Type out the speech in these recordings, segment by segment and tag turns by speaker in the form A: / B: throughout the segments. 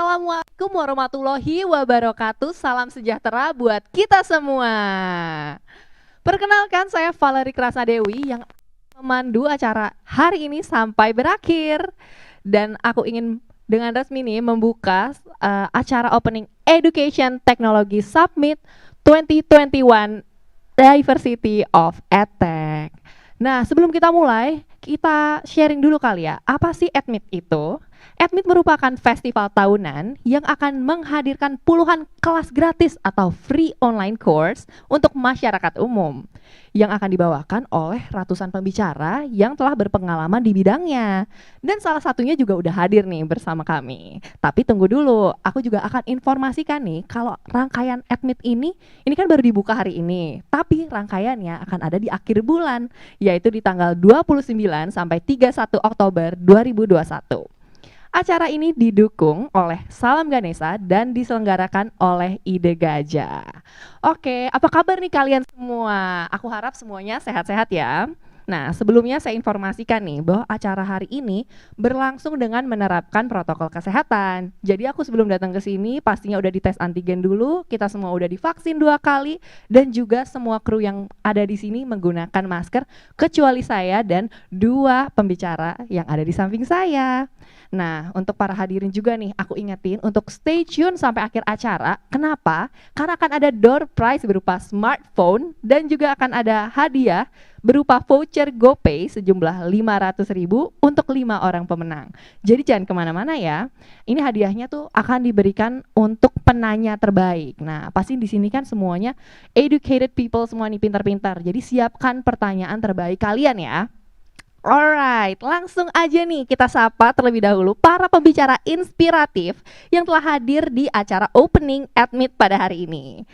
A: Assalamualaikum warahmatullahi wabarakatuh. Salam sejahtera buat kita semua. Perkenalkan, saya Valerie Krasnadewi yang memandu acara hari ini sampai berakhir. Dan aku ingin dengan resmi nih membuka acara Opening Education Technology Summit 2021 Diversity of EdTech. Nah, sebelum kita mulai, kita sharing dulu kali ya. Apa sih EdMeet itu? EdMeet merupakan festival tahunan yang akan menghadirkan puluhan kelas gratis atau free online course untuk masyarakat umum yang akan dibawakan oleh ratusan pembicara yang telah berpengalaman di bidangnya. Dan salah satunya juga udah hadir nih bersama kami. Tapi tunggu dulu, aku juga akan informasikan nih kalau rangkaian EdMeet ini kan baru dibuka hari ini, tapi rangkaiannya akan ada di akhir bulan, yaitu di tanggal 29 sampai 31 Oktober 2021. Acara ini didukung oleh Salam Ganesha dan diselenggarakan oleh Ide Gajah. Oke, apa kabar nih kalian semua? Aku harap semuanya sehat-sehat ya. Nah, sebelumnya saya informasikan nih bahwa acara hari ini berlangsung dengan menerapkan protokol kesehatan. Jadi aku sebelum datang ke sini pastinya udah dites antigen dulu, kita semua udah divaksin 2 kali, dan juga semua kru yang ada di sini menggunakan masker kecuali saya dan 2 pembicara yang ada di samping saya. Nah, untuk para hadirin juga nih, aku ingetin untuk stay tune sampai akhir acara. Kenapa? Karena akan ada door prize berupa smartphone dan juga akan ada hadiah berupa voucher GoPay sejumlah 500.000 untuk 5 orang pemenang. Jadi jangan kemana-mana ya. Ini hadiahnya tuh akan diberikan untuk penanya terbaik. Nah, pasti di sini kan semuanya educated people semua nih, pintar-pintar. Jadi siapkan pertanyaan terbaik kalian ya. Alright, langsung aja nih kita sapa terlebih dahulu para pembicara inspiratif yang telah hadir di acara Opening EdMeet pada hari ini.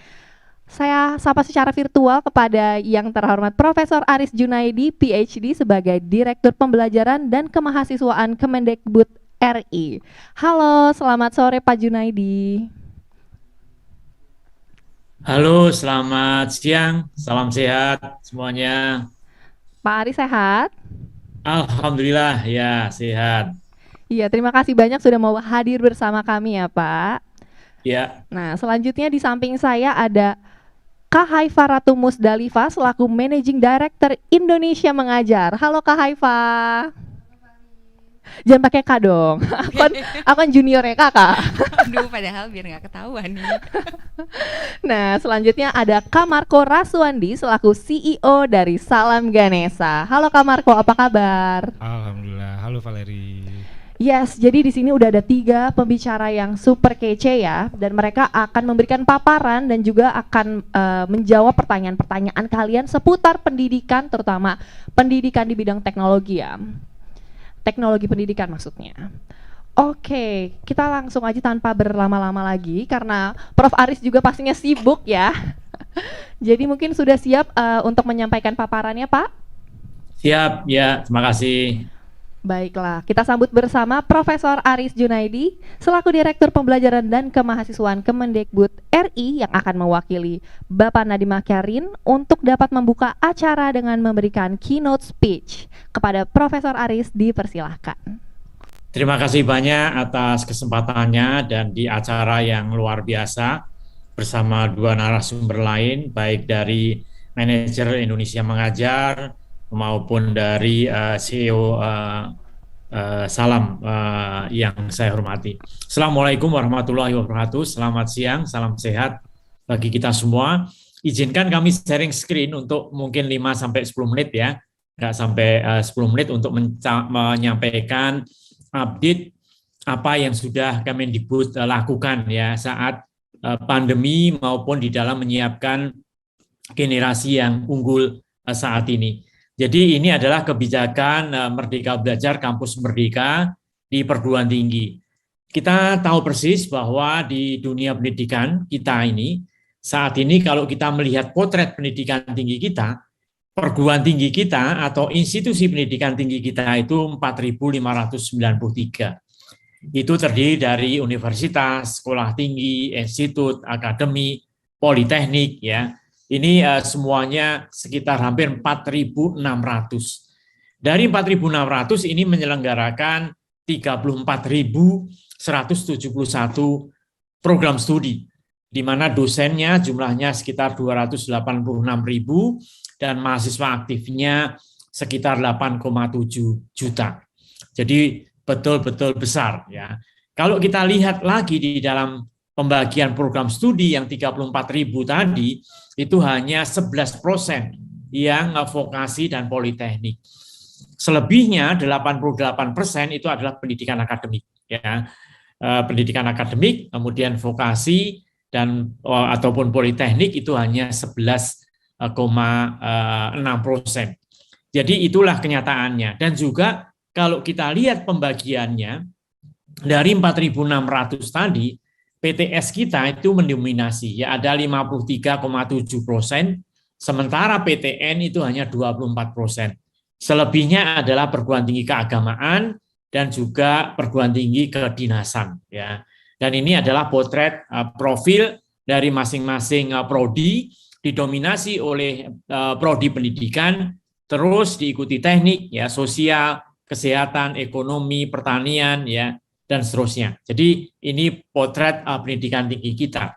A: Saya sapa secara virtual kepada yang terhormat Profesor Aris Junaidi, PhD sebagai Direktur Pembelajaran dan Kemahasiswaan Kemendikbud RI. Halo, selamat sore Pak Junaidi.
B: Halo, selamat siang, salam sehat semuanya.
A: Pak Aris sehat?
B: Alhamdulillah, ya sehat.
A: Iya, terima kasih banyak sudah mau hadir bersama kami ya Pak.
B: Ya,
A: Nah, selanjutnya di samping saya ada Kak Haifa Ratu Musdalifah selaku Managing Director Indonesia Mengajar. Halo Kak Haifa. Jangan pakai Kak dong. Aku kan juniornya Kakak.
C: Aduh, padahal biar nggak ketahuan nih.
A: Nah, selanjutnya ada Kak Marco Raswandi selaku CEO dari Salam Ganesha. Halo Kak Marco, apa kabar?
D: Alhamdulillah, halo Valeri.
A: Yes, jadi di sini udah ada 3 pembicara yang super kece ya, dan mereka akan memberikan paparan dan juga akan menjawab pertanyaan-pertanyaan kalian seputar pendidikan, terutama pendidikan di bidang teknologi ya. Teknologi pendidikan maksudnya. Oke, kita langsung aja tanpa berlama-lama lagi karena Prof Aris juga pastinya sibuk ya. Jadi mungkin sudah siap untuk menyampaikan paparannya, Pak?
B: siap, ya, terima kasih.
A: Baiklah, kita sambut bersama Profesor Aris Junaidi selaku Direktur Pembelajaran dan Kemahasiswaan Kemendikbud RI yang akan mewakili Bapak Nadiem Makarim untuk dapat membuka acara dengan memberikan keynote speech. Kepada Profesor Aris dipersilahkan.
B: Terima kasih banyak atas kesempatannya dan di acara yang luar biasa bersama 2 narasumber lain, baik dari Manajer Indonesia Mengajar maupun dari CEO Salam yang saya hormati. Assalamualaikum warahmatullahi wabarakatuh. Selamat siang, salam sehat bagi kita semua. Izinkan kami sharing screen untuk mungkin 5-10 menit ya, nggak sampai 10 menit untuk menyampaikan update apa yang sudah Kemendikbud lakukan ya saat pandemi maupun di dalam menyiapkan generasi yang unggul saat ini. Jadi ini adalah kebijakan Merdeka Belajar Kampus Merdeka di perguruan tinggi. Kita tahu persis bahwa di dunia pendidikan kita ini, saat ini kalau kita melihat potret pendidikan tinggi kita, perguruan tinggi kita atau institusi pendidikan tinggi kita itu 4.593. Itu terdiri dari universitas, sekolah tinggi, institut, akademi, politeknik ya. Ini semuanya sekitar hampir 4.600. Dari 4.600 ini menyelenggarakan 34.171 program studi, di mana dosennya jumlahnya sekitar 286.000 dan mahasiswa aktifnya sekitar 8,7 juta. Jadi betul-betul besar ya. Kalau kita lihat lagi di dalam pembagian program studi yang 34.000 tadi, itu hanya 11% yang vokasi dan politeknik. Selebihnya 88% itu adalah pendidikan akademik ya. Pendidikan akademik, kemudian vokasi dan ataupun politeknik itu hanya 11,6%. Jadi itulah kenyataannya. Dan juga kalau kita lihat pembagiannya dari 4.600 tadi, PTS kita itu mendominasi, ya ada 53,7%, sementara PTN itu hanya 24%. Selebihnya adalah perguruan tinggi keagamaan dan juga perguruan tinggi kedinasan. Ya. Dan ini adalah potret profil dari masing-masing prodi, didominasi oleh prodi pendidikan, terus diikuti teknik, ya sosial, kesehatan, ekonomi, pertanian, ya dan seterusnya. Jadi ini potret pendidikan tinggi kita.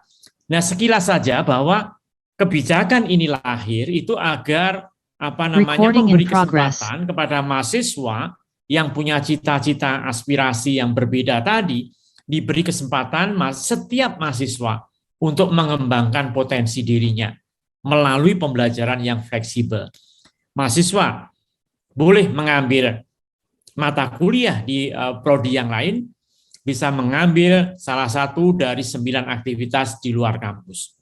B: Nah, sekilas saja bahwa kebijakan ini lahir itu agar memberi kesempatan kepada mahasiswa yang punya cita-cita aspirasi yang berbeda tadi, diberi kesempatan setiap mahasiswa untuk mengembangkan potensi dirinya melalui pembelajaran yang fleksibel. Mahasiswa boleh mengambil mata kuliah di prodi yang lain, bisa mengambil salah satu dari 9 aktivitas di luar kampus.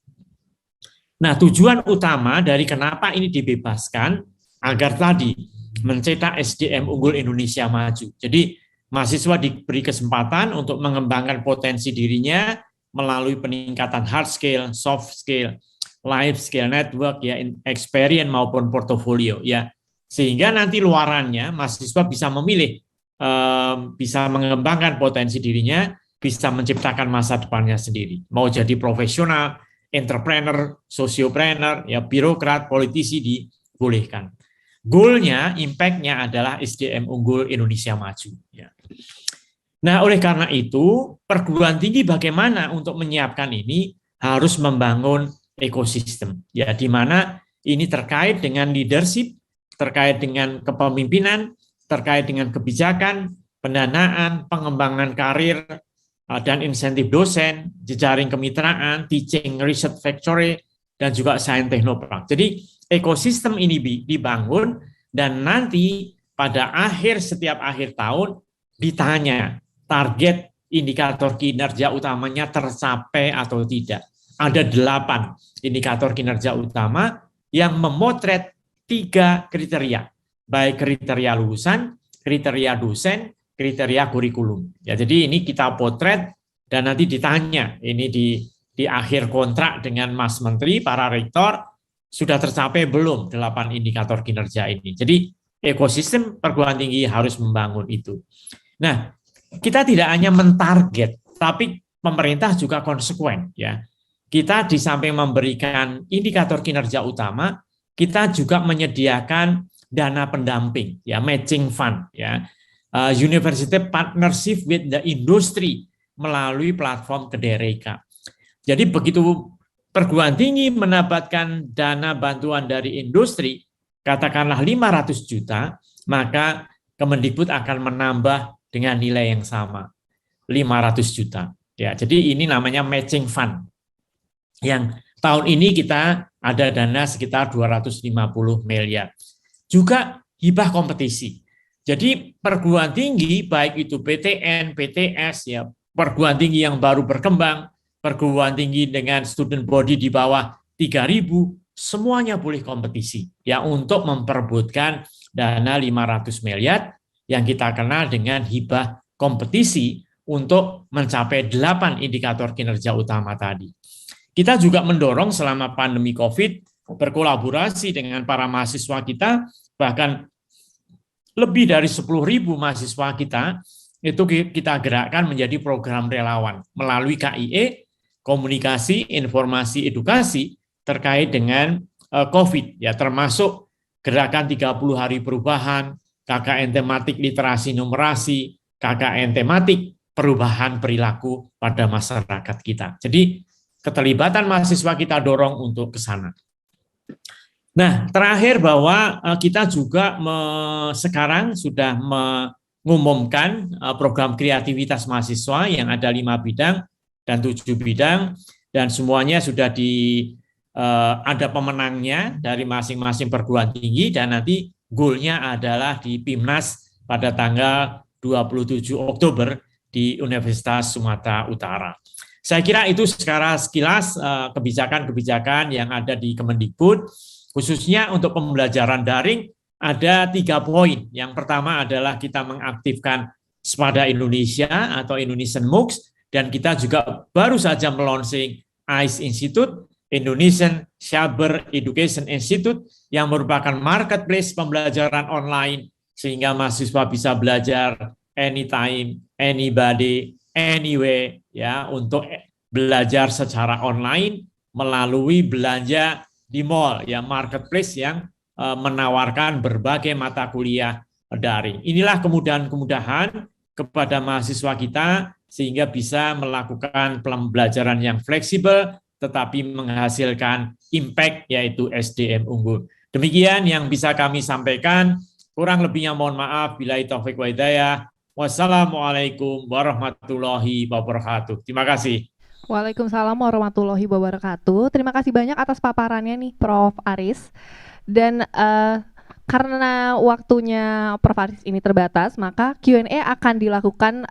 B: Nah, tujuan utama dari kenapa ini dibebaskan agar tadi mencetak SDM unggul Indonesia maju. Jadi mahasiswa diberi kesempatan untuk mengembangkan potensi dirinya melalui peningkatan hard skill, soft skill, life skill, network, ya, experience maupun portofolio, ya, sehingga nanti luarannya mahasiswa bisa memilih, bisa mengembangkan potensi dirinya, bisa menciptakan masa depannya sendiri. Mau jadi profesional, entrepreneur, sosiopreneur, ya, birokrat, politisi dibolehkan. Goalnya, impact-nya adalah SDM unggul Indonesia maju. Ya. Nah, oleh karena itu, perguruan tinggi bagaimana untuk menyiapkan ini harus membangun ekosistem, ya, di mana ini terkait dengan leadership, terkait dengan kepemimpinan, terkait dengan kebijakan, pendanaan, pengembangan karir, dan insentif dosen, jejaring kemitraan, teaching research factory, dan juga science technopark. Jadi ekosistem ini dibangun dan nanti pada setiap akhir tahun ditanya target indikator kinerja utamanya tercapai atau tidak. Ada 8 indikator kinerja utama yang memotret 3 kriteria, baik kriteria lulusan, kriteria dosen, kriteria kurikulum. Ya, jadi ini kita potret dan nanti ditanya ini di akhir kontrak dengan Mas Menteri, para rektor, sudah tercapai belum 8 indikator kinerja ini. Jadi ekosistem perguruan tinggi harus membangun itu. Nah, kita tidak hanya mentarget, tapi pemerintah juga konsekuen, ya. Kita di samping memberikan indikator kinerja utama, kita juga menyediakan dana pendamping, ya, matching fund, ya, university partnership with the industry melalui platform Kedereka. Jadi begitu perguruan tinggi mendapatkan dana bantuan dari industri, katakanlah 500 juta, maka Kemendikbud akan menambah dengan nilai yang sama, 500 juta. Ya, jadi ini namanya matching fund. Yang tahun ini kita ada dana sekitar 250 miliar. Juga hibah kompetisi. Jadi perguruan tinggi, baik itu PTN, PTS, ya, perguruan tinggi yang baru berkembang, perguruan tinggi dengan student body di bawah 3.000, semuanya boleh kompetisi, ya, untuk memperebutkan dana 500 miliar yang kita kenal dengan hibah kompetisi untuk mencapai 8 indikator kinerja utama tadi. Kita juga mendorong selama pandemi COVID berkolaborasi dengan para mahasiswa kita, bahkan lebih dari 10.000 mahasiswa kita itu kita gerakkan menjadi program relawan melalui KIE, komunikasi, informasi, edukasi terkait dengan COVID, ya, termasuk gerakan 30 hari perubahan, KKN tematik literasi numerasi, KKN tematik perubahan perilaku pada masyarakat kita. Jadi keterlibatan mahasiswa kita dorong untuk ke sana. Nah, terakhir bahwa kita juga sekarang sudah mengumumkan program kreativitas mahasiswa yang ada 5 bidang dan 7 bidang, dan semuanya sudah ada pemenangnya dari masing-masing perguruan tinggi, dan nanti goalnya adalah di PIMNAS pada tanggal 27 Oktober di Universitas Sumatera Utara. Saya kira itu secara sekilas kebijakan-kebijakan yang ada di Kemendikbud. Khususnya untuk pembelajaran daring ada 3 poin. Yang pertama adalah kita mengaktifkan Spada Indonesia atau Indonesian MOOCs, dan kita juga baru saja meluncing ICE Institute, Indonesian Cyber Education Institute, yang merupakan marketplace pembelajaran online sehingga mahasiswa bisa belajar anytime, anybody, anywhere, ya, untuk belajar secara online melalui belanja di mall, ya, marketplace yang menawarkan berbagai mata kuliah daring. Inilah kemudahan-kemudahan kepada mahasiswa kita sehingga bisa melakukan pembelajaran yang fleksibel tetapi menghasilkan impact, yaitu SDM unggul. Demikian yang bisa kami sampaikan. Kurang lebihnya mohon maaf. Billahi taufiq wa hidayah. Wassalamualaikum warahmatullahi wabarakatuh. Terima kasih.
A: Waalaikumsalam warahmatullahi wabarakatuh. Terima kasih banyak atas paparannya nih Prof. Aris. Dan karena waktunya Prof. Aris ini terbatas, maka Q&A akan dilakukan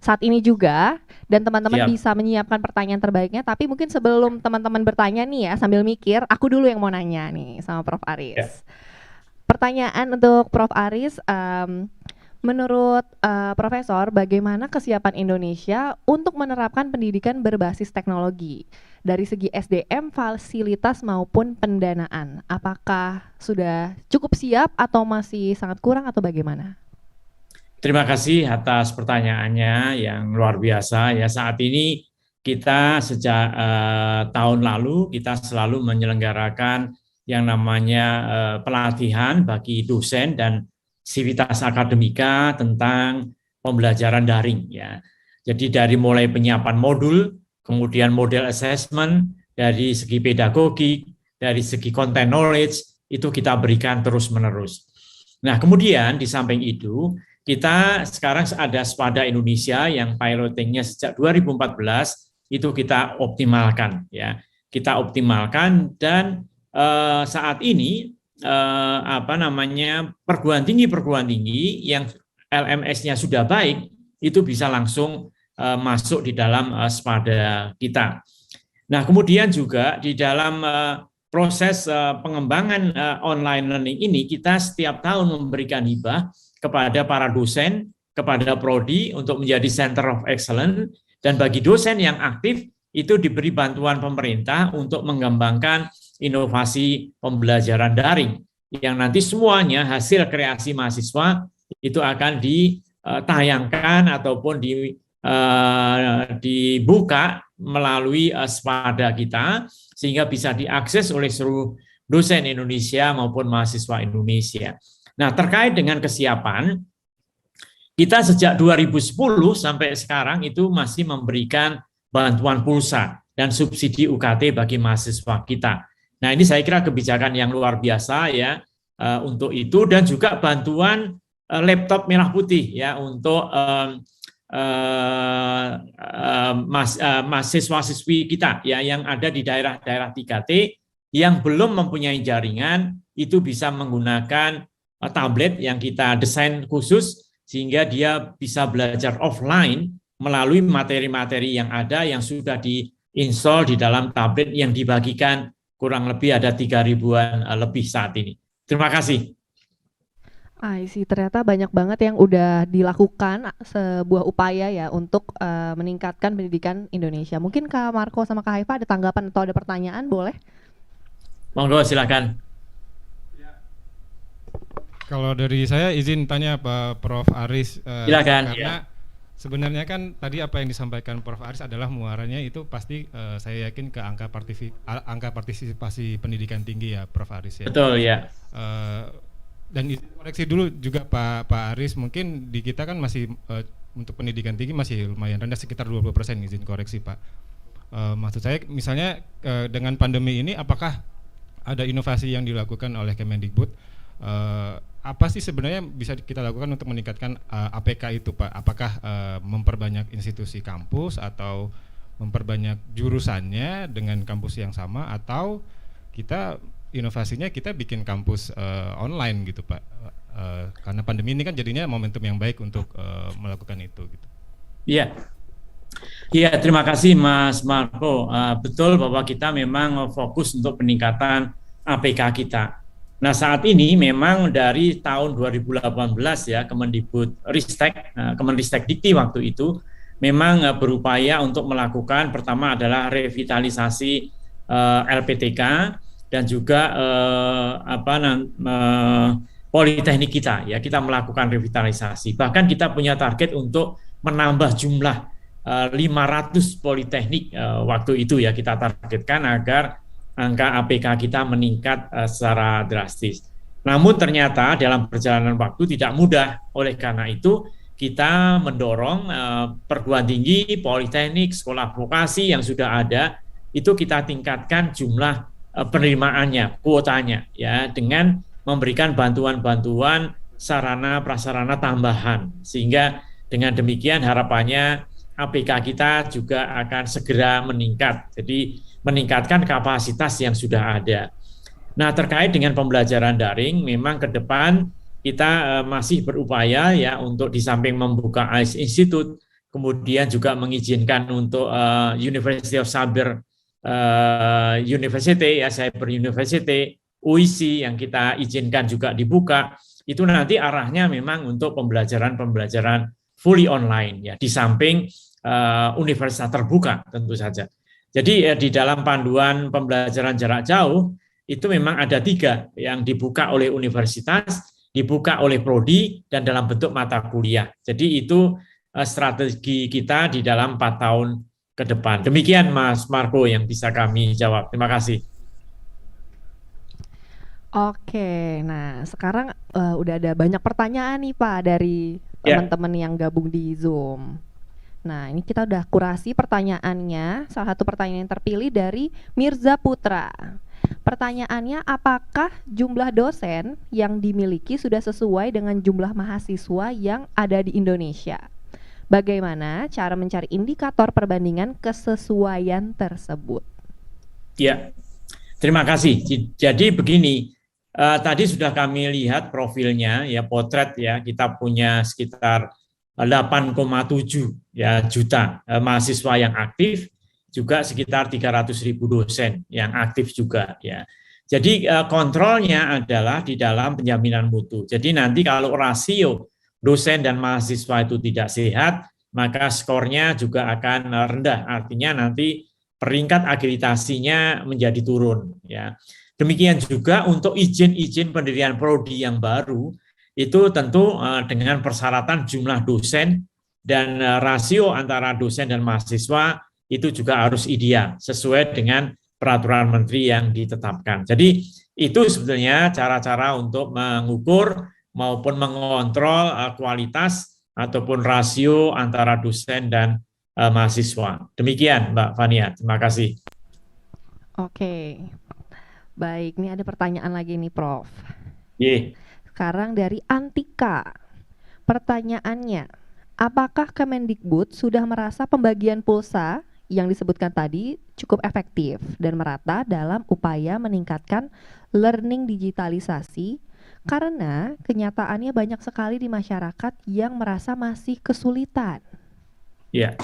A: saat ini juga. Dan teman-teman bisa menyiapkan pertanyaan terbaiknya. Tapi mungkin sebelum teman-teman bertanya nih ya, sambil mikir, aku dulu yang mau nanya nih sama Prof. Aris. Pertanyaan untuk Prof. Aris, menurut Profesor, bagaimana kesiapan Indonesia untuk menerapkan pendidikan berbasis teknologi dari segi SDM, fasilitas maupun pendanaan? Apakah sudah cukup siap atau masih sangat kurang atau bagaimana?
B: Terima kasih atas pertanyaannya yang luar biasa. Ya, saat ini kita sejak tahun lalu kita selalu menyelenggarakan yang namanya pelatihan bagi dosen dan sivitas akademika tentang pembelajaran daring, ya. Jadi dari mulai penyiapan modul, kemudian model assessment, dari segi pedagogik, dari segi content knowledge, itu kita berikan terus-menerus. Nah, kemudian di samping itu, kita sekarang ada Spada Indonesia yang pilotingnya sejak 2014, itu kita optimalkan, ya. Kita optimalkan, dan saat ini perguruan tinggi yang LMS-nya sudah baik itu bisa langsung masuk di dalam Spada kita. Nah, kemudian juga di dalam proses pengembangan online learning ini kita setiap tahun memberikan hibah kepada para dosen, kepada prodi untuk menjadi Center of Excellence, dan bagi dosen yang aktif itu diberi bantuan pemerintah untuk mengembangkan inovasi pembelajaran daring yang nanti semuanya hasil kreasi mahasiswa itu akan ditayangkan ataupun dibuka melalui Spada kita sehingga bisa diakses oleh seluruh dosen Indonesia maupun mahasiswa Indonesia. Nah, terkait dengan kesiapan, kita sejak 2010 sampai sekarang itu masih memberikan bantuan pulsa dan subsidi UKT bagi mahasiswa kita. Nah, ini saya kira kebijakan yang luar biasa, ya, untuk itu, dan juga bantuan laptop merah putih, ya, untuk mahasiswa-siswi kita, ya, yang ada di daerah-daerah 3T yang belum mempunyai jaringan, itu bisa menggunakan tablet yang kita desain khusus sehingga dia bisa belajar offline melalui materi-materi yang ada yang sudah diinstal di dalam tablet yang dibagikan kurang lebih ada 3.000-an lebih saat ini. Terima kasih.
A: Ternyata banyak banget yang udah dilakukan sebuah upaya ya untuk meningkatkan pendidikan Indonesia. Mungkin Kak Marco sama Kak Haifa ada tanggapan atau ada pertanyaan, boleh?
B: Monggo, silakan.
D: Kalau dari saya izin tanya Pak Prof. Aris,
B: silakan.
D: Karena sebenarnya kan tadi apa yang disampaikan Prof. Aris adalah muaranya itu pasti saya yakin ke angka partisipasi pendidikan tinggi ya Prof. Aris ya.
B: Betul ya.
D: Dan koreksi dulu juga Pak Aris, mungkin di kita kan masih untuk pendidikan tinggi masih lumayan rendah, sekitar 20%, izin koreksi Pak. Maksud saya misalnya dengan pandemi ini apakah ada inovasi yang dilakukan oleh Kemendikbud? Apa sih sebenarnya bisa kita lakukan untuk meningkatkan APK itu Pak? Apakah memperbanyak institusi kampus atau memperbanyak jurusannya dengan kampus yang sama, atau kita inovasinya kita bikin kampus online gitu Pak? Karena pandemi ini kan jadinya momentum yang baik untuk melakukan itu gitu.
B: Iya. Iya, terima kasih Mas Marco. Betul bahwa kita memang fokus untuk peningkatan APK kita. Nah, saat ini memang dari tahun 2018 ya, Kemendikbud Dikti waktu itu memang berupaya untuk melakukan, pertama adalah revitalisasi LPTK dan juga politeknik kita ya, kita melakukan revitalisasi. Bahkan kita punya target untuk menambah jumlah 500 politeknik waktu itu ya, kita targetkan agar angka APK kita meningkat secara drastis. Namun ternyata dalam perjalanan waktu tidak mudah. Oleh karena itu kita mendorong perguruan tinggi, politeknik, sekolah vokasi yang sudah ada itu kita tingkatkan jumlah penerimaannya, kuotanya ya, dengan memberikan bantuan-bantuan sarana prasarana tambahan, sehingga dengan demikian harapannya APK kita juga akan segera meningkat. Jadi meningkatkan kapasitas yang sudah ada. Nah, terkait dengan pembelajaran daring, memang ke depan kita masih berupaya ya untuk di samping membuka AIS Institute, kemudian juga mengizinkan untuk University of Cyber University ya, Cyber University, UIC yang kita izinkan juga dibuka. Itu nanti arahnya memang untuk pembelajaran fully online ya, di samping universitas terbuka tentu saja. Jadi di dalam panduan pembelajaran jarak jauh itu memang ada 3 yang dibuka oleh universitas, dibuka oleh prodi, dan dalam bentuk mata kuliah. Jadi itu strategi kita di dalam 4 tahun ke depan. Demikian Mas Marco yang bisa kami jawab. Terima kasih.
A: Oke, nah sekarang udah ada banyak pertanyaan nih Pak dari teman-teman yang gabung di Zoom. Nah, ini kita udah kurasi pertanyaannya. Salah satu pertanyaan yang terpilih dari Mirza Putra. Pertanyaannya, apakah jumlah dosen yang dimiliki sudah sesuai dengan jumlah mahasiswa yang ada di Indonesia? Bagaimana cara mencari indikator perbandingan kesesuaian tersebut? Ya,
B: terima kasih. Jadi begini, tadi sudah kami lihat profilnya, ya potret ya, kita punya sekitar 8,7 ya juta mahasiswa yang aktif, juga sekitar 300.000 dosen yang aktif juga ya. Jadi kontrolnya adalah di dalam penjaminan mutu. Jadi nanti kalau rasio dosen dan mahasiswa itu tidak sehat, maka skornya juga akan rendah. Artinya nanti peringkat akreditasinya menjadi turun ya. Demikian juga untuk izin-izin pendirian prodi yang baru, itu tentu dengan persyaratan jumlah dosen dan rasio antara dosen dan mahasiswa itu juga harus ideal sesuai dengan peraturan menteri yang ditetapkan. Jadi itu sebetulnya cara-cara untuk mengukur maupun mengontrol kualitas ataupun rasio antara dosen dan mahasiswa. Demikian Mbak Fania, terima kasih.
A: Oke, baik, ini ada pertanyaan lagi nih Prof.
B: Yeah.
A: Sekarang dari Antika. Pertanyaannya, apakah Kemendikbud sudah merasa pembagian pulsa yang disebutkan tadi cukup efektif dan merata dalam upaya meningkatkan learning digitalisasi, karena kenyataannya banyak sekali di masyarakat yang merasa masih kesulitan?
B: Ya.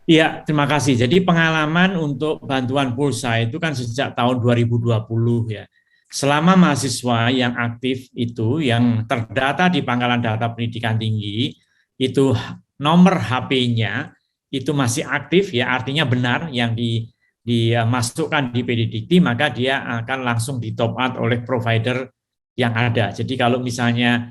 B: Iya, terima kasih. Jadi pengalaman untuk bantuan pulsa itu kan sejak tahun 2020 ya. Selama mahasiswa yang aktif itu, yang terdata di Pangkalan Data Pendidikan Tinggi, itu nomor HP-nya itu masih aktif ya, artinya benar yang dimasukkan di PD Dikti, maka dia akan langsung di top up oleh provider yang ada. Jadi kalau misalnya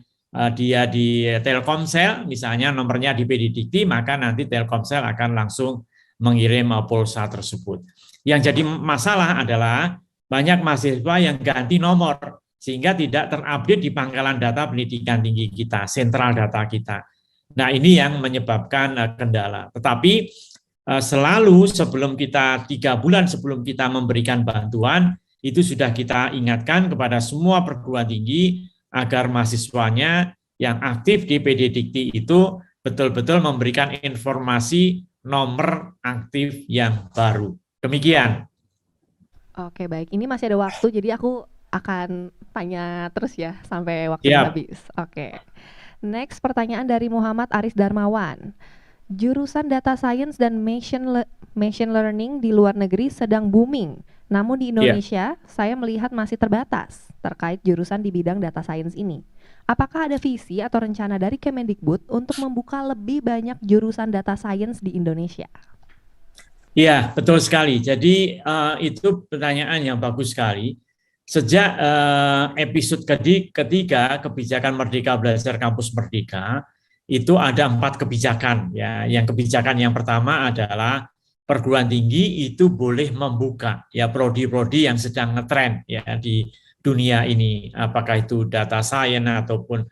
B: dia di Telkomsel, misalnya nomornya di PD Dikti, maka nanti Telkomsel akan langsung mengirim pulsa tersebut. Yang jadi masalah adalah banyak mahasiswa yang ganti nomor, sehingga tidak terupdate di pangkalan data pendidikan tinggi kita, sentral data kita. Nah, ini yang menyebabkan kendala. Tetapi selalu sebelum kita 3 bulan sebelum kita memberikan bantuan, itu sudah kita ingatkan kepada semua perguruan tinggi agar mahasiswanya yang aktif di PD Dikti itu betul-betul memberikan informasi nomor aktif yang baru. Demikian.
A: Oke, baik. Ini masih ada waktu, jadi aku akan tanya terus ya sampai waktunya habis. Oke. Next, pertanyaan dari Muhammad Aris Darmawan. Jurusan data science dan machine learning di luar negeri sedang booming. Namun di Indonesia, saya melihat masih terbatas terkait jurusan di bidang data science ini. Apakah ada visi atau rencana dari Kemendikbud untuk membuka lebih banyak jurusan data science di Indonesia?
B: Ya, betul sekali. Jadi itu pertanyaan yang bagus sekali. Sejak episode ketiga kebijakan Merdeka Belajar Kampus Merdeka, itu ada 4 kebijakan. Ya, yang kebijakan yang pertama adalah perguruan tinggi itu boleh membuka ya prodi-prodi yang sedang ngetren ya di dunia ini, apakah itu data science ataupun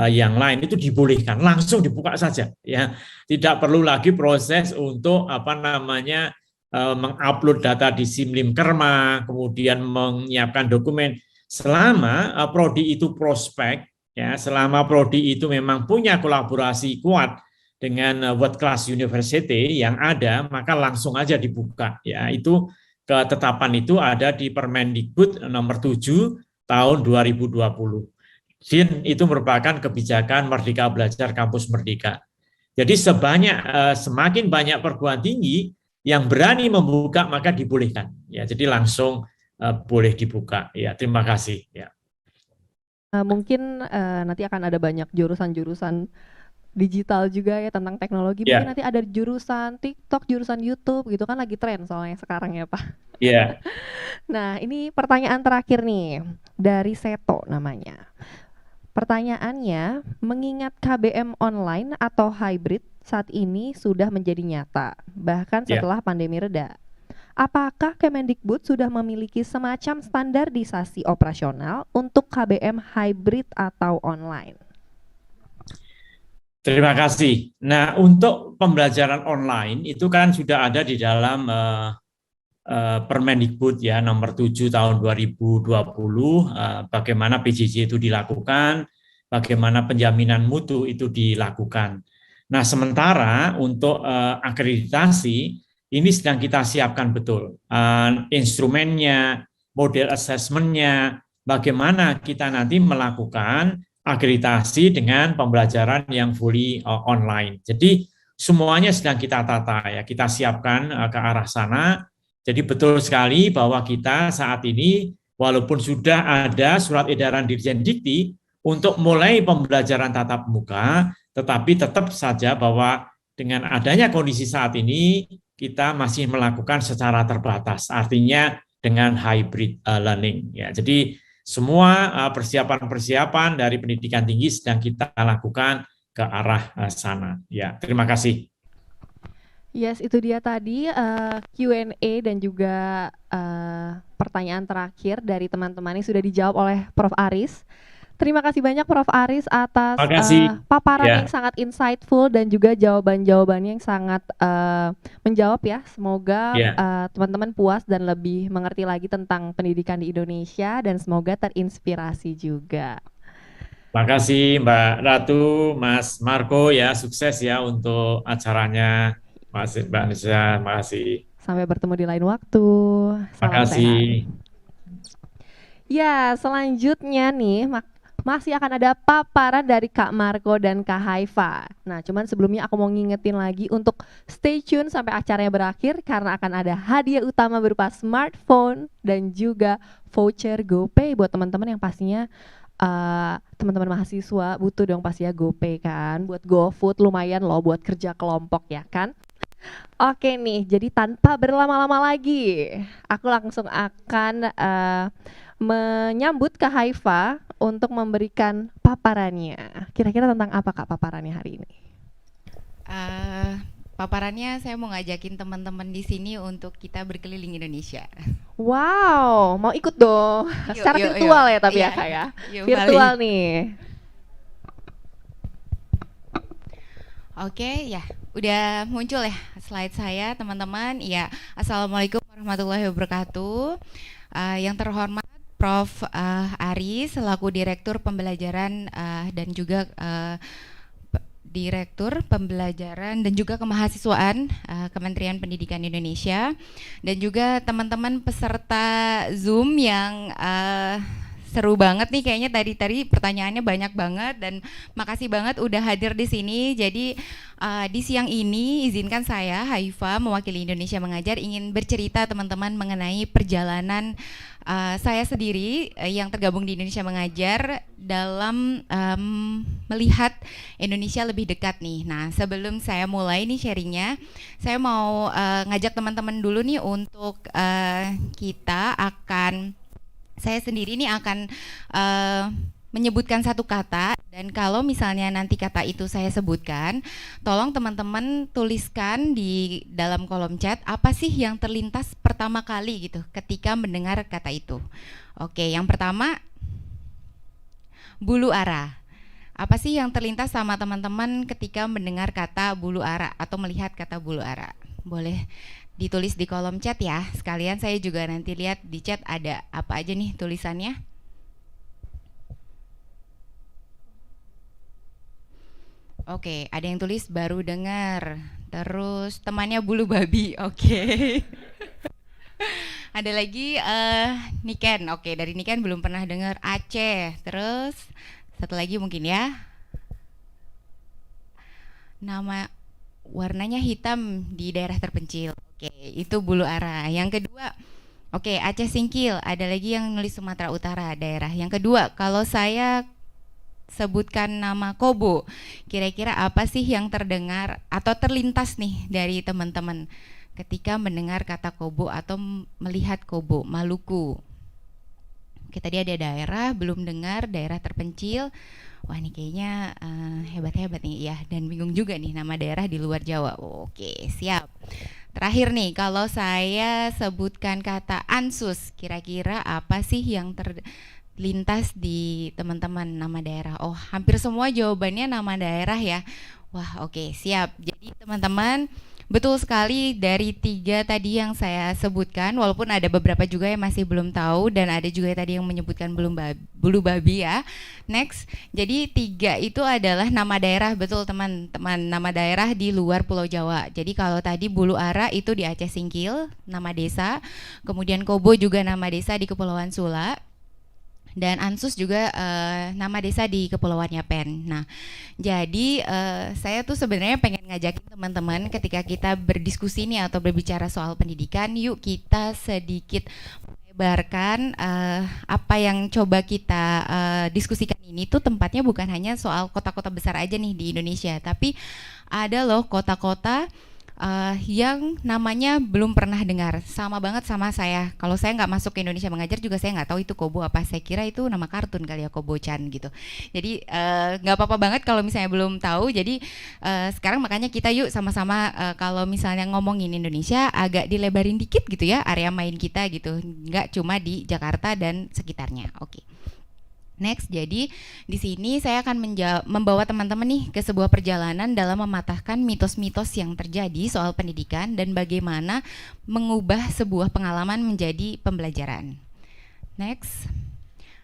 B: yang lain, itu dibolehkan langsung dibuka saja ya, tidak perlu lagi proses untuk mengupload data di Simlim Kerma, kemudian menyiapkan dokumen. Selama prodi itu prospek ya, selama prodi itu memang punya kolaborasi kuat dengan world class university yang ada, maka langsung aja dibuka ya. Itu ketetapan itu ada di Permendikbud nomor 7 tahun 2020. Dan itu merupakan kebijakan Merdeka Belajar Kampus Merdeka. Jadi semakin banyak perguruan tinggi yang berani membuka, maka dibolehkan ya. Jadi langsung boleh dibuka ya. Terima kasih ya.
A: Mungkin nanti akan ada banyak jurusan-jurusan digital juga ya tentang teknologi. Mungkin nanti ada jurusan TikTok, jurusan YouTube gitu kan, lagi tren soalnya sekarang ya Pak.
B: Iya.
A: Nah, ini pertanyaan terakhir nih dari Seto namanya. Pertanyaannya, mengingat KBM online atau hybrid saat ini sudah menjadi nyata, bahkan setelah pandemi reda. Apakah Kemendikbud sudah memiliki semacam standarisasi operasional untuk KBM hybrid atau online?
B: Terima kasih. Nah, untuk pembelajaran online itu kan sudah ada di dalam Permendikbud ya nomor 7 tahun 2020, bagaimana PJJ itu dilakukan, bagaimana penjaminan mutu itu dilakukan. Nah, sementara untuk akreditasi ini sedang kita siapkan betul instrumennya, model assessment-nya, bagaimana kita nanti melakukan akreditasi dengan pembelajaran yang fully online. Jadi semuanya sedang kita tata ya, kita siapkan ke arah sana. Jadi betul sekali bahwa kita saat ini walaupun sudah ada surat edaran Dirjen Dikti untuk mulai pembelajaran tatap muka, tetapi tetap saja bahwa dengan adanya kondisi saat ini kita masih melakukan secara terbatas, artinya dengan hybrid learning ya. Jadi semua persiapan-persiapan dari pendidikan tinggi sedang kita lakukan ke arah sana. Ya, terima kasih.
A: Yes, itu dia tadi Q&A dan juga pertanyaan terakhir dari teman-teman yang sudah dijawab oleh Prof. Aris. Terima kasih banyak Prof. Aris atas paparan yang sangat insightful dan juga jawaban-jawabannya yang sangat menjawab ya. Semoga teman-teman puas dan lebih mengerti lagi tentang pendidikan di Indonesia dan semoga terinspirasi juga.
B: Terima kasih Mbak Ratu, Mas Marco ya, sukses ya untuk acaranya. Mbak Nisa, terima kasih.
A: Sampai bertemu di lain waktu.
B: Terima kasih.
A: Ya, selanjutnya nih masih akan ada paparan dari Kak Marco dan Kak Haifa. Nah, cuman sebelumnya aku mau ngingetin lagi untuk stay tune sampai acaranya berakhir karena akan ada hadiah utama berupa smartphone dan juga voucher GoPay buat teman-teman yang pastinya teman-teman mahasiswa butuh dong pasti ya GoPay kan, buat GoFood lumayan loh buat kerja kelompok ya kan. Oke nih, jadi tanpa berlama-lama lagi, aku langsung akan menyambut Kak Haifa untuk memberikan paparannya. Kira-kira tentang apa Kak paparannya hari ini?
C: paparannya saya mau ngajakin teman-teman di sini untuk kita berkeliling Indonesia.
A: Wow, mau ikut dong.
C: Yuk,
A: Secara
C: yuk,
A: virtual
C: yuk.
A: ya tapi ya
C: Iya.
A: Kak ya.
C: Yuk,
A: Virtual
C: Bali.
A: nih.
C: Oke, ya. Udah muncul ya slide saya, teman-teman. Ya, Assalamualaikum warahmatullahi wabarakatuh. Yang terhormat Prof. Aris selaku Direktur Pembelajaran dan juga Direktur Pembelajaran dan juga Kemahasiswaan Kementerian Pendidikan Indonesia, dan juga teman-teman peserta Zoom yang seru banget nih kayaknya, tadi pertanyaannya banyak banget, dan makasih banget udah hadir di sini. Jadi di siang ini izinkan saya Haifa mewakili Indonesia Mengajar ingin bercerita teman-teman mengenai perjalanan saya sendiri yang tergabung di Indonesia Mengajar dalam melihat Indonesia lebih dekat nih. Nah, sebelum saya mulai nih sharingnya, saya mau ngajak teman-teman dulu nih untuk saya sendiri nih akan menyebutkan satu kata, dan kalau misalnya nanti kata itu saya sebutkan, tolong teman-teman tuliskan di dalam kolom chat apa sih yang terlintas pertama kali gitu ketika mendengar kata itu. Oke, yang pertama, bulu ara. Apa sih yang terlintas sama teman-teman ketika mendengar kata bulu ara atau melihat kata bulu ara? Boleh ditulis di kolom chat ya. Sekalian saya juga nanti lihat di chat ada apa aja nih tulisannya. Oke, ada yang tulis baru dengar. Terus temannya bulu babi. Oke. Ada lagi Niken. Oke, dari Niken belum pernah dengar. Aceh. Terus satu lagi mungkin ya. Nama warnanya hitam di daerah terpencil. Oke, itu bulu ara. Yang kedua, oke, Aceh Singkil. Ada lagi yang nulis Sumatera Utara daerah. Yang kedua, kalau saya sebutkan nama Kobo, kira-kira apa sih yang terdengar atau terlintas nih dari teman-teman ketika mendengar kata Kobo atau melihat Kobo? Maluku. Oke, tadi ada daerah, belum dengar, daerah terpencil. Wah, ini kayaknya hebat-hebat nih ya, dan bingung juga nih nama daerah di luar Jawa. Oke, siap. Terakhir nih, kalau saya sebutkan kata Ansus, kira-kira apa sih yang terlintas di teman-teman nama daerah? Oh, hampir semua jawabannya nama daerah ya. Wah, oke, siap. Jadi teman-teman, betul sekali dari 3 tadi yang saya sebutkan, walaupun ada beberapa juga yang masih belum tahu, dan ada juga tadi yang menyebutkan bulu babi ya. Next, jadi 3 itu adalah nama daerah, betul teman-teman, nama daerah di luar Pulau Jawa. Jadi kalau tadi bulu ara itu di Aceh Singkil, nama desa, kemudian Kobo juga nama desa di Kepulauan Sula, dan Ansus juga nama desa di Kepulauan Yapen. Nah, jadi saya tuh sebenarnya pengen ngajakin teman-teman ketika kita berdiskusi nih atau berbicara soal pendidikan, yuk kita sedikit melebarkan apa yang coba kita diskusikan ini tuh tempatnya bukan hanya soal kota-kota besar aja nih di Indonesia, tapi ada loh kota-kota yang namanya belum pernah dengar, sama banget sama saya. Kalau saya nggak masuk ke Indonesia Mengajar juga saya nggak tahu itu Kobo apa. Saya kira itu nama kartun kali ya, Kobo-chan gitu. Jadi nggak apa-apa banget kalau misalnya belum tahu. Jadi sekarang makanya kita yuk sama-sama kalau misalnya ngomongin Indonesia agak dilebarin dikit gitu ya area main kita gitu. Nggak cuma di Jakarta dan sekitarnya. Oke. Next, jadi di sini saya akan membawa teman-teman nih ke sebuah perjalanan dalam mematahkan mitos-mitos yang terjadi soal pendidikan dan bagaimana mengubah sebuah pengalaman menjadi pembelajaran. Next.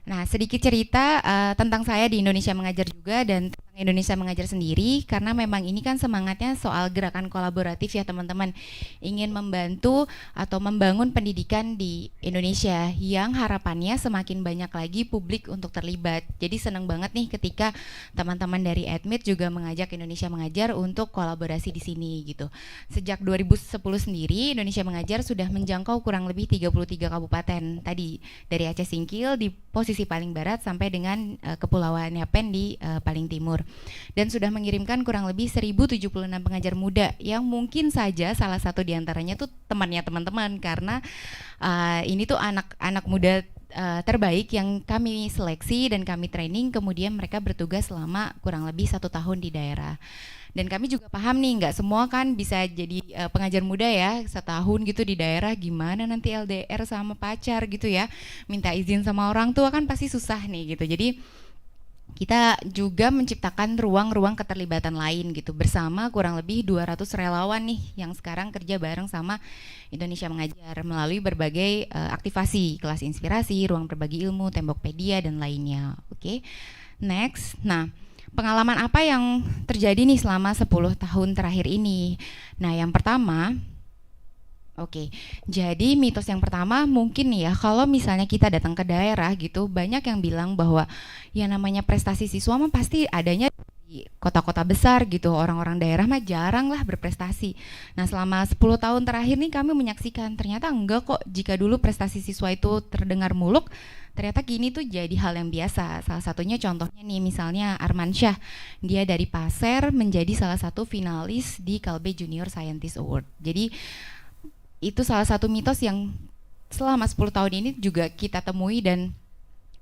C: Nah, sedikit cerita tentang saya di Indonesia Mengajar juga dan tentang Indonesia Mengajar sendiri, karena memang ini kan semangatnya soal gerakan kolaboratif ya teman-teman, ingin membantu atau membangun pendidikan di Indonesia yang harapannya semakin banyak lagi publik untuk terlibat. Jadi senang banget nih ketika teman-teman dari Admit juga mengajak Indonesia Mengajar untuk kolaborasi di sini gitu. Sejak 2010 sendiri Indonesia Mengajar sudah menjangkau kurang lebih 33 kabupaten tadi, dari Aceh Singkil di posisi paling barat sampai dengan Kepulauan Yapen di paling timur, dan sudah mengirimkan kurang lebih 1076 pengajar muda yang mungkin saja salah satu diantaranya tuh temannya teman-teman, karena ini tuh anak-anak muda terbaik yang kami seleksi dan kami training, kemudian mereka bertugas selama kurang lebih 1 tahun di daerah. Dan kami juga paham nih, nggak semua kan bisa jadi pengajar muda ya, setahun gitu di daerah, gimana nanti LDR sama pacar gitu ya, minta izin sama orang tua kan pasti susah nih gitu. Jadi kita juga menciptakan ruang-ruang keterlibatan lain gitu, bersama kurang lebih 200 relawan nih yang sekarang kerja bareng sama Indonesia Mengajar melalui berbagai aktivasi, kelas inspirasi, ruang berbagi ilmu, Tembokpedia dan lainnya. Oke. Next. Nah, pengalaman apa yang terjadi nih selama 10 tahun terakhir ini? Nah, yang pertama, jadi mitos yang pertama mungkin nih ya, kalau misalnya kita datang ke daerah gitu, banyak yang bilang bahwa ya namanya prestasi siswa mah pasti adanya di kota-kota besar gitu, orang-orang daerah mah jarang lah berprestasi. Nah, selama 10 tahun terakhir nih kami menyaksikan ternyata enggak kok. Jika dulu prestasi siswa itu terdengar muluk, ternyata kini tuh jadi hal yang biasa. Salah satunya contohnya nih, misalnya Armansyah, dia dari Pasir menjadi salah satu finalis di Kalbe Junior Scientist Award. Jadi itu salah satu mitos yang selama 10 tahun ini juga kita temui, dan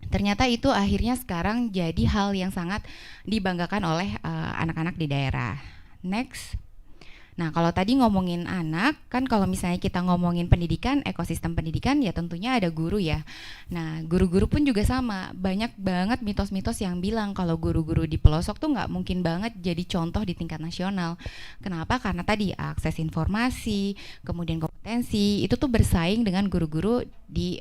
C: ternyata itu akhirnya sekarang jadi hal yang sangat dibanggakan oleh anak-anak di daerah. Next. Nah, kalau tadi ngomongin anak, kan kalau misalnya kita ngomongin pendidikan, ekosistem pendidikan, ya tentunya ada guru ya. Nah, guru-guru pun juga sama. Banyak banget mitos-mitos yang bilang kalau guru-guru di pelosok tuh nggak mungkin banget jadi contoh di tingkat nasional. Kenapa? Karena tadi akses informasi, kemudian kompetensi, itu tuh bersaing dengan guru-guru di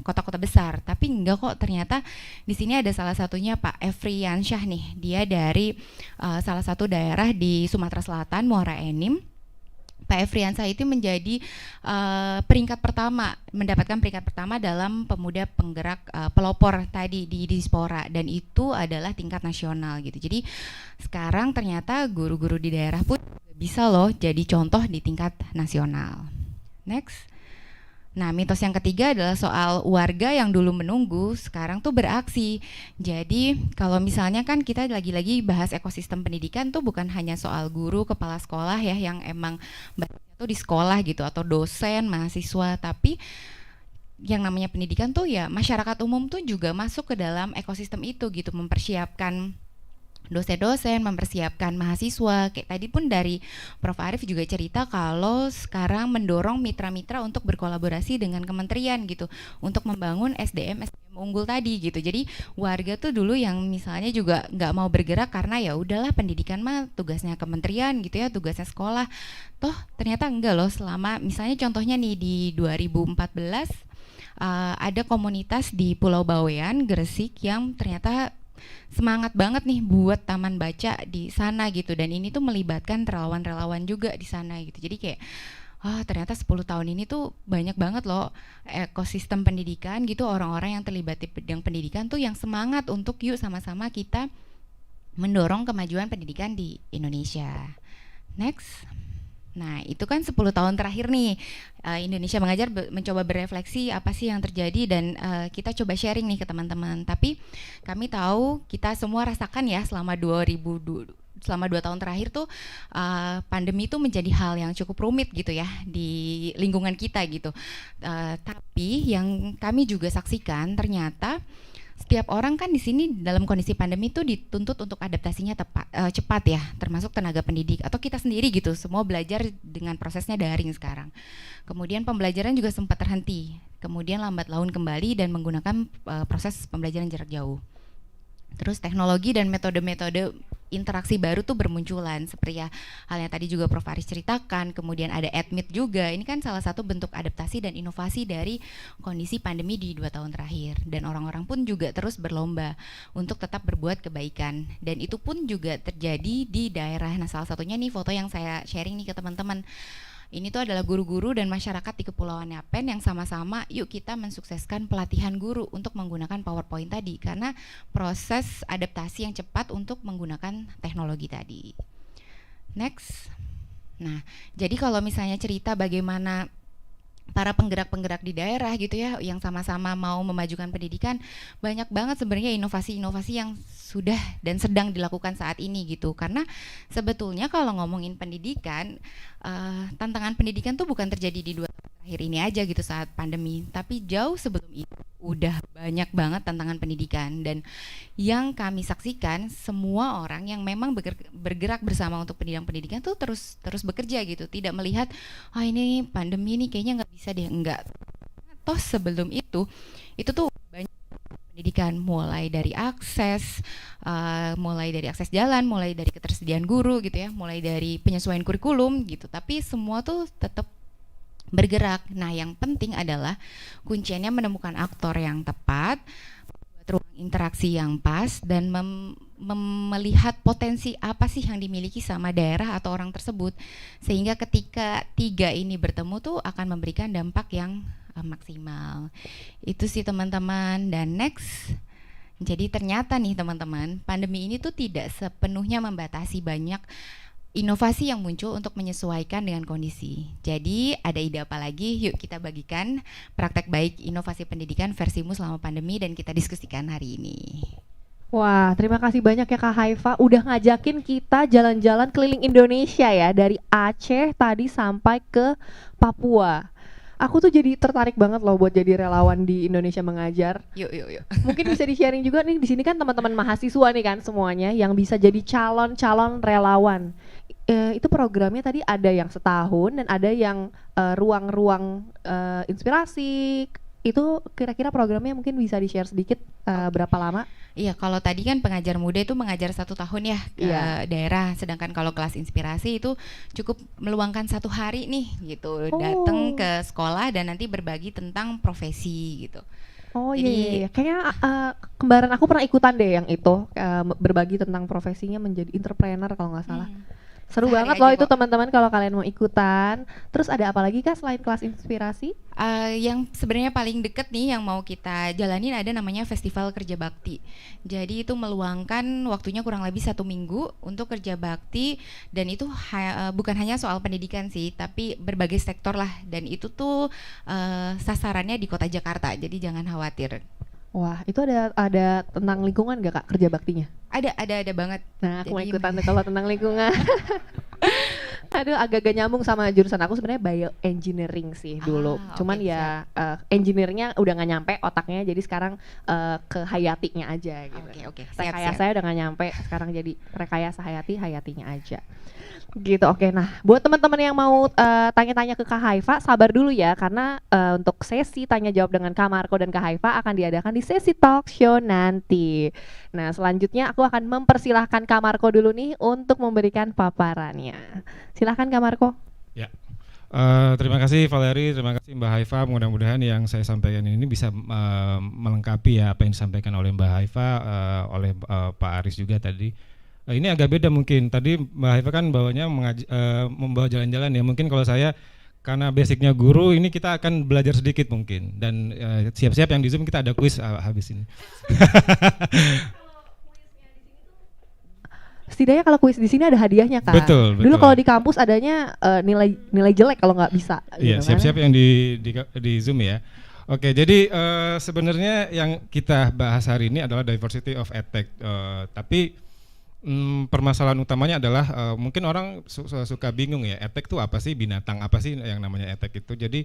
C: kota-kota besar. Tapi enggak kok, ternyata di sini ada salah satunya Pak Efriansyah nih. Dia dari salah satu daerah di Sumatera Selatan, Muara Enim. Pak Efriansyah itu menjadi peringkat pertama, mendapatkan peringkat pertama dalam pemuda penggerak pelopor tadi di Dispora, dan itu adalah tingkat nasional gitu. Jadi sekarang ternyata guru-guru di daerah pun bisa loh jadi contoh di tingkat nasional. Next. Nah, mitos yang ketiga adalah soal warga yang dulu menunggu, sekarang tuh beraksi. Jadi, kalau misalnya kan kita lagi-lagi bahas ekosistem pendidikan tuh bukan hanya soal guru, kepala sekolah ya, yang emang tuh di sekolah gitu, atau dosen, mahasiswa, tapi yang namanya pendidikan tuh ya masyarakat umum tuh juga masuk ke dalam ekosistem itu gitu, mempersiapkan dosen-dosen, mempersiapkan mahasiswa. Kayak tadi pun dari Prof. Arief juga cerita kalau sekarang mendorong mitra-mitra untuk berkolaborasi dengan kementerian gitu, untuk membangun SDM unggul tadi gitu. Jadi warga tuh dulu yang misalnya juga nggak mau bergerak karena ya udahlah pendidikan mah tugasnya kementerian gitu ya, tugasnya sekolah. Toh ternyata enggak loh, selama misalnya contohnya nih di 2014 ada komunitas di Pulau Bawean, Gresik, yang ternyata semangat banget nih buat taman baca di sana gitu, dan ini tuh melibatkan relawan-relawan juga di sana gitu. Jadi kayak ternyata 10 tahun ini tuh banyak banget loh ekosistem pendidikan gitu, orang-orang yang terlibat di bidang pendidikan tuh yang semangat untuk yuk sama-sama kita mendorong kemajuan pendidikan di Indonesia. Next. Nah, itu kan 10 tahun terakhir nih Indonesia Mengajar mencoba berefleksi apa sih yang terjadi, dan kita coba sharing nih ke teman-teman. Tapi kami tahu, kita semua rasakan ya selama 2 tahun terakhir tuh pandemi itu menjadi hal yang cukup rumit gitu ya di lingkungan kita gitu. Tapi yang kami juga saksikan, ternyata setiap orang kan di sini dalam kondisi pandemi itu dituntut untuk adaptasinya cepat ya, termasuk tenaga pendidik atau kita sendiri gitu, semua belajar dengan prosesnya daring sekarang. Kemudian pembelajaran juga sempat terhenti, kemudian lambat laun kembali dan menggunakan proses pembelajaran jarak jauh. Terus teknologi dan metode-metode interaksi baru tuh bermunculan, seperti ya hal yang tadi juga Prof. Aris ceritakan. Kemudian ada admit juga, ini kan salah satu bentuk adaptasi dan inovasi dari kondisi pandemi di 2 tahun terakhir. Dan orang-orang pun juga terus berlomba untuk tetap berbuat kebaikan, dan itu pun juga terjadi di daerah. Nah, salah satunya nih foto yang saya sharing nih ke teman-teman. Ini tuh adalah guru-guru dan masyarakat di Kepulauan Yapen yang sama-sama yuk kita mensukseskan pelatihan guru untuk menggunakan PowerPoint tadi, karena proses adaptasi yang cepat untuk menggunakan teknologi tadi. Next. Nah, jadi kalau misalnya cerita bagaimana para penggerak-penggerak di daerah gitu ya, yang sama-sama mau memajukan pendidikan, banyak banget sebenarnya inovasi-inovasi yang sudah dan sedang dilakukan saat ini gitu. Karena sebetulnya kalau ngomongin pendidikan, tantangan pendidikan tuh bukan terjadi di 2 tahun akhir ini aja gitu saat pandemi, tapi jauh sebelum itu udah banyak banget tantangan pendidikan. Dan yang kami saksikan, semua orang yang memang bergerak bersama untuk pendidikan tuh terus bekerja gitu, tidak melihat ini pandemi ini kayaknya nggak bisa deh, enggak. Toh sebelum itu tuh banyak pendidikan, mulai dari akses jalan, mulai dari ketersediaan guru gitu ya, mulai dari penyesuaian kurikulum gitu, tapi semua tuh tetap bergerak. Nah, yang penting adalah kuncinya menemukan aktor yang tepat, ruang interaksi yang pas, dan melihat potensi apa sih yang dimiliki sama daerah atau orang tersebut, sehingga ketika tiga ini bertemu tuh akan memberikan dampak yang maksimal. Itu sih teman-teman. Dan next, jadi ternyata nih teman-teman, pandemi ini tuh tidak sepenuhnya membatasi banyak inovasi yang muncul untuk menyesuaikan dengan kondisi. Jadi ada ide apa lagi? Yuk kita bagikan praktek baik inovasi pendidikan versimu selama pandemi dan kita diskusikan hari ini.
A: Wah, terima kasih banyak ya Kak Haifa udah ngajakin kita jalan-jalan keliling Indonesia ya, dari Aceh tadi sampai ke Papua. Aku tuh jadi tertarik banget loh buat jadi relawan di Indonesia Mengajar.
C: Yuk.
A: Mungkin bisa di-sharing juga nih, di sini kan teman-teman mahasiswa nih kan semuanya yang bisa jadi calon-calon relawan. Itu programnya tadi ada yang setahun dan ada yang ruang-ruang inspirasi. Itu kira-kira programnya mungkin bisa di-share sedikit berapa lama?
C: Iya, kalau tadi kan pengajar muda itu mengajar 1 tahun ya ke daerah, sedangkan kalau kelas inspirasi itu cukup meluangkan 1 hari nih gitu, datang ke sekolah dan nanti berbagi tentang profesi gitu.
A: Oh iya, kayaknya kembaran aku pernah ikutan deh yang itu, berbagi tentang profesinya menjadi entrepreneur kalau nggak salah. Seru
C: Sehari
A: banget
C: aja
A: loh itu
C: kok.
A: teman-teman kalau kalian mau ikutan. Terus ada apa lagi Kak selain kelas inspirasi?
C: Yang sebenarnya paling deket nih yang mau kita jalanin ada namanya Festival Kerja Bakti. Jadi itu meluangkan waktunya kurang lebih 1 minggu untuk kerja bakti, dan itu bukan hanya soal pendidikan sih, tapi berbagai sektor lah, dan itu tuh sasarannya di kota Jakarta, jadi jangan khawatir.
A: Wah, itu ada tentang lingkungan gak Kak kerja baktinya?
C: Ada banget.
A: Nah, aku mau
C: Jadi-
A: ikutan tuh kalau tentang lingkungan. Aduh, agak-agak nyambung sama jurusan aku sebenarnya bioengineering sih dulu. Cuman
C: oke,
A: ya engineer-nya udah nggak nyampe otaknya, jadi sekarang ke hayatinya aja gitu.
C: Oke, siap.
A: Rekayasa udah nggak nyampe, sekarang jadi rekayasa hayatinya aja. Gitu, oke. Nah, buat teman-teman yang mau tanya-tanya ke Kak Haifa, sabar dulu ya, karena untuk sesi tanya jawab dengan Kak Marco dan Kak Haifa akan diadakan di sesi talk show nanti. Nah, selanjutnya aku akan mempersilahkan Kak Marco dulu nih untuk memberikan paparannya. Silahkan Kak Marco.
D: Ya. Terima kasih Valeri, terima kasih Mbak Haifa. Mudah-mudahan yang saya sampaikan ini bisa melengkapi ya apa yang disampaikan oleh Mbak Haifa, oleh Pak Aris juga tadi. Ini agak beda mungkin. Tadi Mbak Haifa kan bawanya membawa jalan-jalan ya. Mungkin kalau saya karena basicnya guru, ini kita akan belajar sedikit mungkin. Dan siap-siap yang di Zoom kita ada kuis habis ini.
A: Setidaknya kalau kuis di sini ada hadiahnya Kak.
D: Betul.
A: Dulu kalau di kampus adanya nilai jelek kalau nggak bisa.
D: Iya,
A: gitu kan.
D: siap-siap yang di Zoom ya. Oke, jadi sebenarnya yang kita bahas hari ini adalah diversity of edtech. Tapi permasalahan utamanya adalah mungkin orang suka bingung ya, edtech itu apa sih, binatang apa sih yang namanya edtech itu. Jadi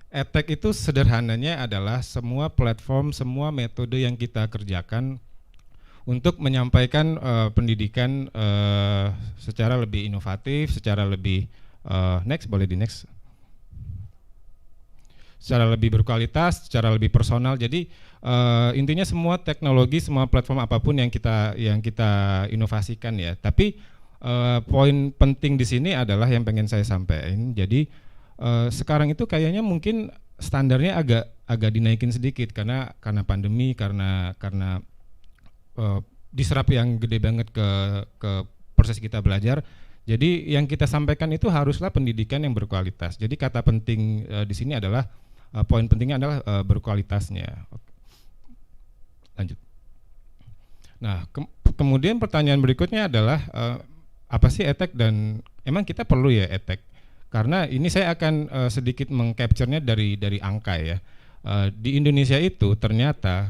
D: edtech itu sederhananya adalah semua platform, semua metode yang kita kerjakan untuk menyampaikan pendidikan secara lebih inovatif, secara lebih next, secara lebih berkualitas, secara lebih personal. Jadi intinya semua teknologi, semua platform apapun yang kita inovasikan ya. Tapi poin penting di sini adalah yang pengen saya sampaikan. Jadi sekarang itu kayaknya mungkin standarnya agak dinaikin sedikit karena pandemi, karena diserap yang gede banget ke proses kita belajar. Jadi yang kita sampaikan itu haruslah pendidikan yang berkualitas. Jadi kata penting di sini adalah poin pentingnya adalah berkualitasnya. Lanjut. Nah, kemudian pertanyaan berikutnya adalah apa sih edtech dan emang kita perlu ya edtech? Karena ini saya akan sedikit mengcapture-nya dari angka ya. Di Indonesia itu ternyata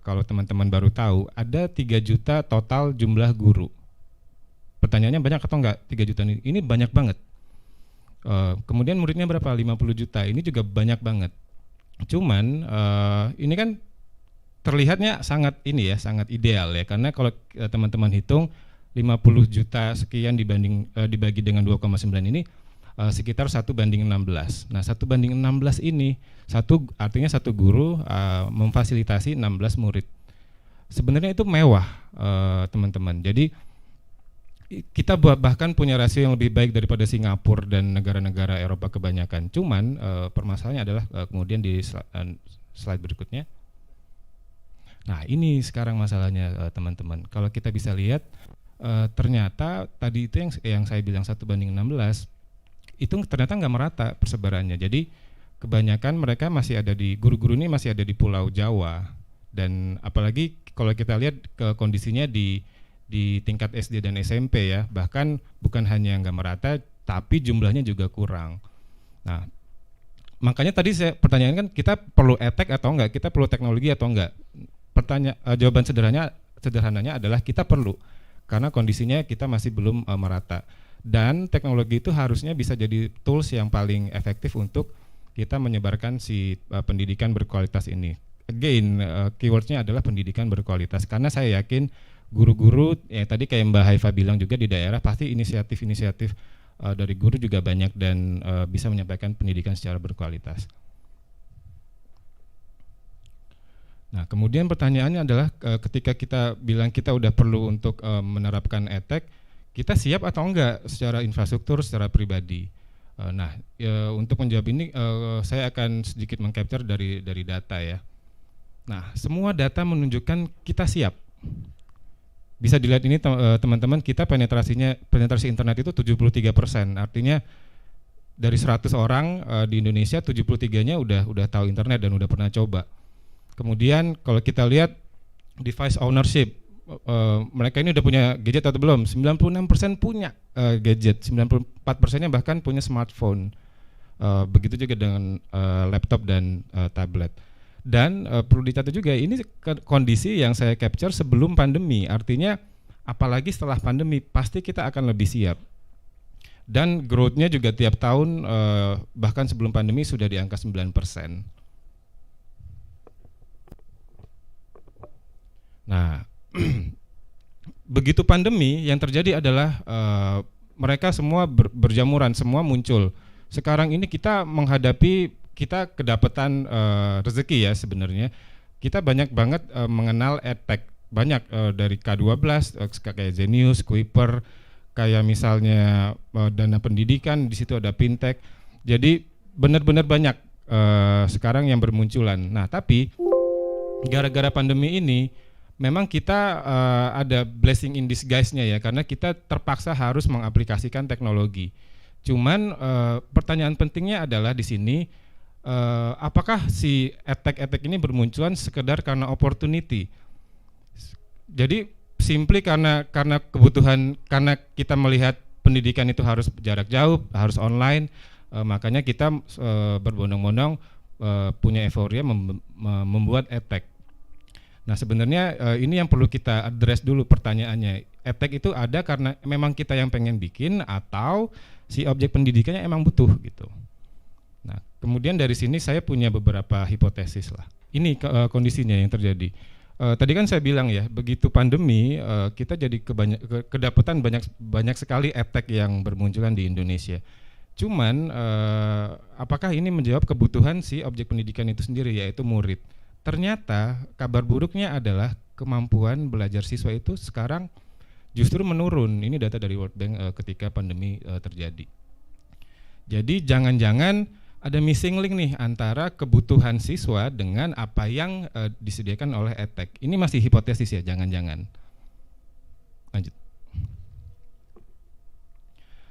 D: kalau teman-teman baru tahu ada 3 juta total jumlah guru. Pertanyaannya banyak atau enggak? 3 juta ini banyak banget. Kemudian muridnya berapa? 50 juta. Ini juga banyak banget. Cuman ini kan terlihatnya sangat sangat ideal ya, karena kalau teman-teman hitung 50 juta sekian dibagi dengan 2,9 ini sekitar 1:16. Nah, 1:16 ini artinya satu guru memfasilitasi 16 murid. Sebenarnya itu mewah, teman-teman. Jadi kita bahkan punya rasio yang lebih baik daripada Singapura dan negara-negara Eropa kebanyakan. Cuman permasalahannya adalah kemudian di slide berikutnya. Nah, ini sekarang masalahnya, teman-teman. Kalau kita bisa lihat, ternyata tadi itu yang saya bilang 1:16 itu ternyata nggak merata persebarannya. Jadi kebanyakan mereka masih ada guru-guru ini masih ada di Pulau Jawa, dan apalagi kalau kita lihat kondisinya di tingkat SD dan SMP ya, bahkan bukan hanya nggak merata, tapi jumlahnya juga kurang. Nah, makanya tadi pertanyaan kan, kita perlu EdTech atau enggak, kita perlu teknologi atau enggak? Jawaban sederhananya adalah kita perlu, karena kondisinya kita masih belum merata. Dan teknologi itu harusnya bisa jadi tools yang paling efektif untuk kita menyebarkan si pendidikan berkualitas ini. Again, keywordnya adalah pendidikan berkualitas, karena saya yakin guru-guru, tadi kayak Mbak Haifa bilang juga, di daerah pasti inisiatif-inisiatif dari guru juga banyak dan bisa menyampaikan pendidikan secara berkualitas. Nah, kemudian pertanyaannya adalah ketika kita bilang kita udah perlu untuk menerapkan EdTech, kita siap atau enggak secara infrastruktur, secara pribadi? Nah, untuk menjawab ini saya akan sedikit mengcapture dari data ya. Nah, semua data menunjukkan kita siap. Bisa dilihat ini teman-teman, kita penetrasi internet itu 73%. Artinya dari 100 orang di Indonesia, 73-nya udah tahu internet dan udah pernah coba. Kemudian kalau kita lihat device ownership, mereka ini udah punya gadget atau belum? 96% punya gadget, 94%-nya bahkan punya smartphone. Begitu juga dengan laptop dan tablet. Dan perlu dicatat juga, ini kondisi yang saya capture sebelum pandemi. Artinya apalagi setelah pandemi pasti kita akan lebih siap. Dan growth-nya juga tiap tahun bahkan sebelum pandemi sudah di angka 9%. Nah, begitu pandemi yang terjadi adalah mereka semua berjamuran, semua muncul. Sekarang ini kita kedapatan rezeki ya sebenarnya. Kita banyak banget mengenal EdTech, banyak dari K12 kayak Zenius, Kuiper, kayak misalnya dana pendidikan, di situ ada fintech. Jadi benar-benar banyak sekarang yang bermunculan. Nah, tapi gara-gara pandemi ini memang kita ada blessing in disguise-nya ya, karena kita terpaksa harus mengaplikasikan teknologi. Cuman pertanyaan pentingnya adalah di sini, apakah si EdTech ini bermunculan sekedar karena opportunity? Jadi simply karena kebutuhan, karena kita melihat pendidikan itu harus jarak jauh, harus online, makanya kita berbondong-bondong punya euforia membuat EdTech. Nah, sebenarnya ini yang perlu kita address dulu pertanyaannya. EdTech itu ada karena memang kita yang pengen bikin, atau si objek pendidikannya emang butuh gitu. Nah, kemudian dari sini saya punya beberapa hipotesis lah. Ini kondisinya yang terjadi. Tadi kan saya bilang ya, begitu pandemi kita jadi kedapatan banyak sekali EdTech yang bermunculan di Indonesia. Cuman apakah ini menjawab kebutuhan si objek pendidikan itu sendiri, yaitu murid? Ternyata kabar buruknya adalah kemampuan belajar siswa itu sekarang justru menurun. Ini data dari World Bank ketika pandemi terjadi. Jadi jangan-jangan ada missing link nih antara kebutuhan siswa dengan apa yang disediakan oleh EdTech. Ini masih hipotesis ya, jangan-jangan. Lanjut.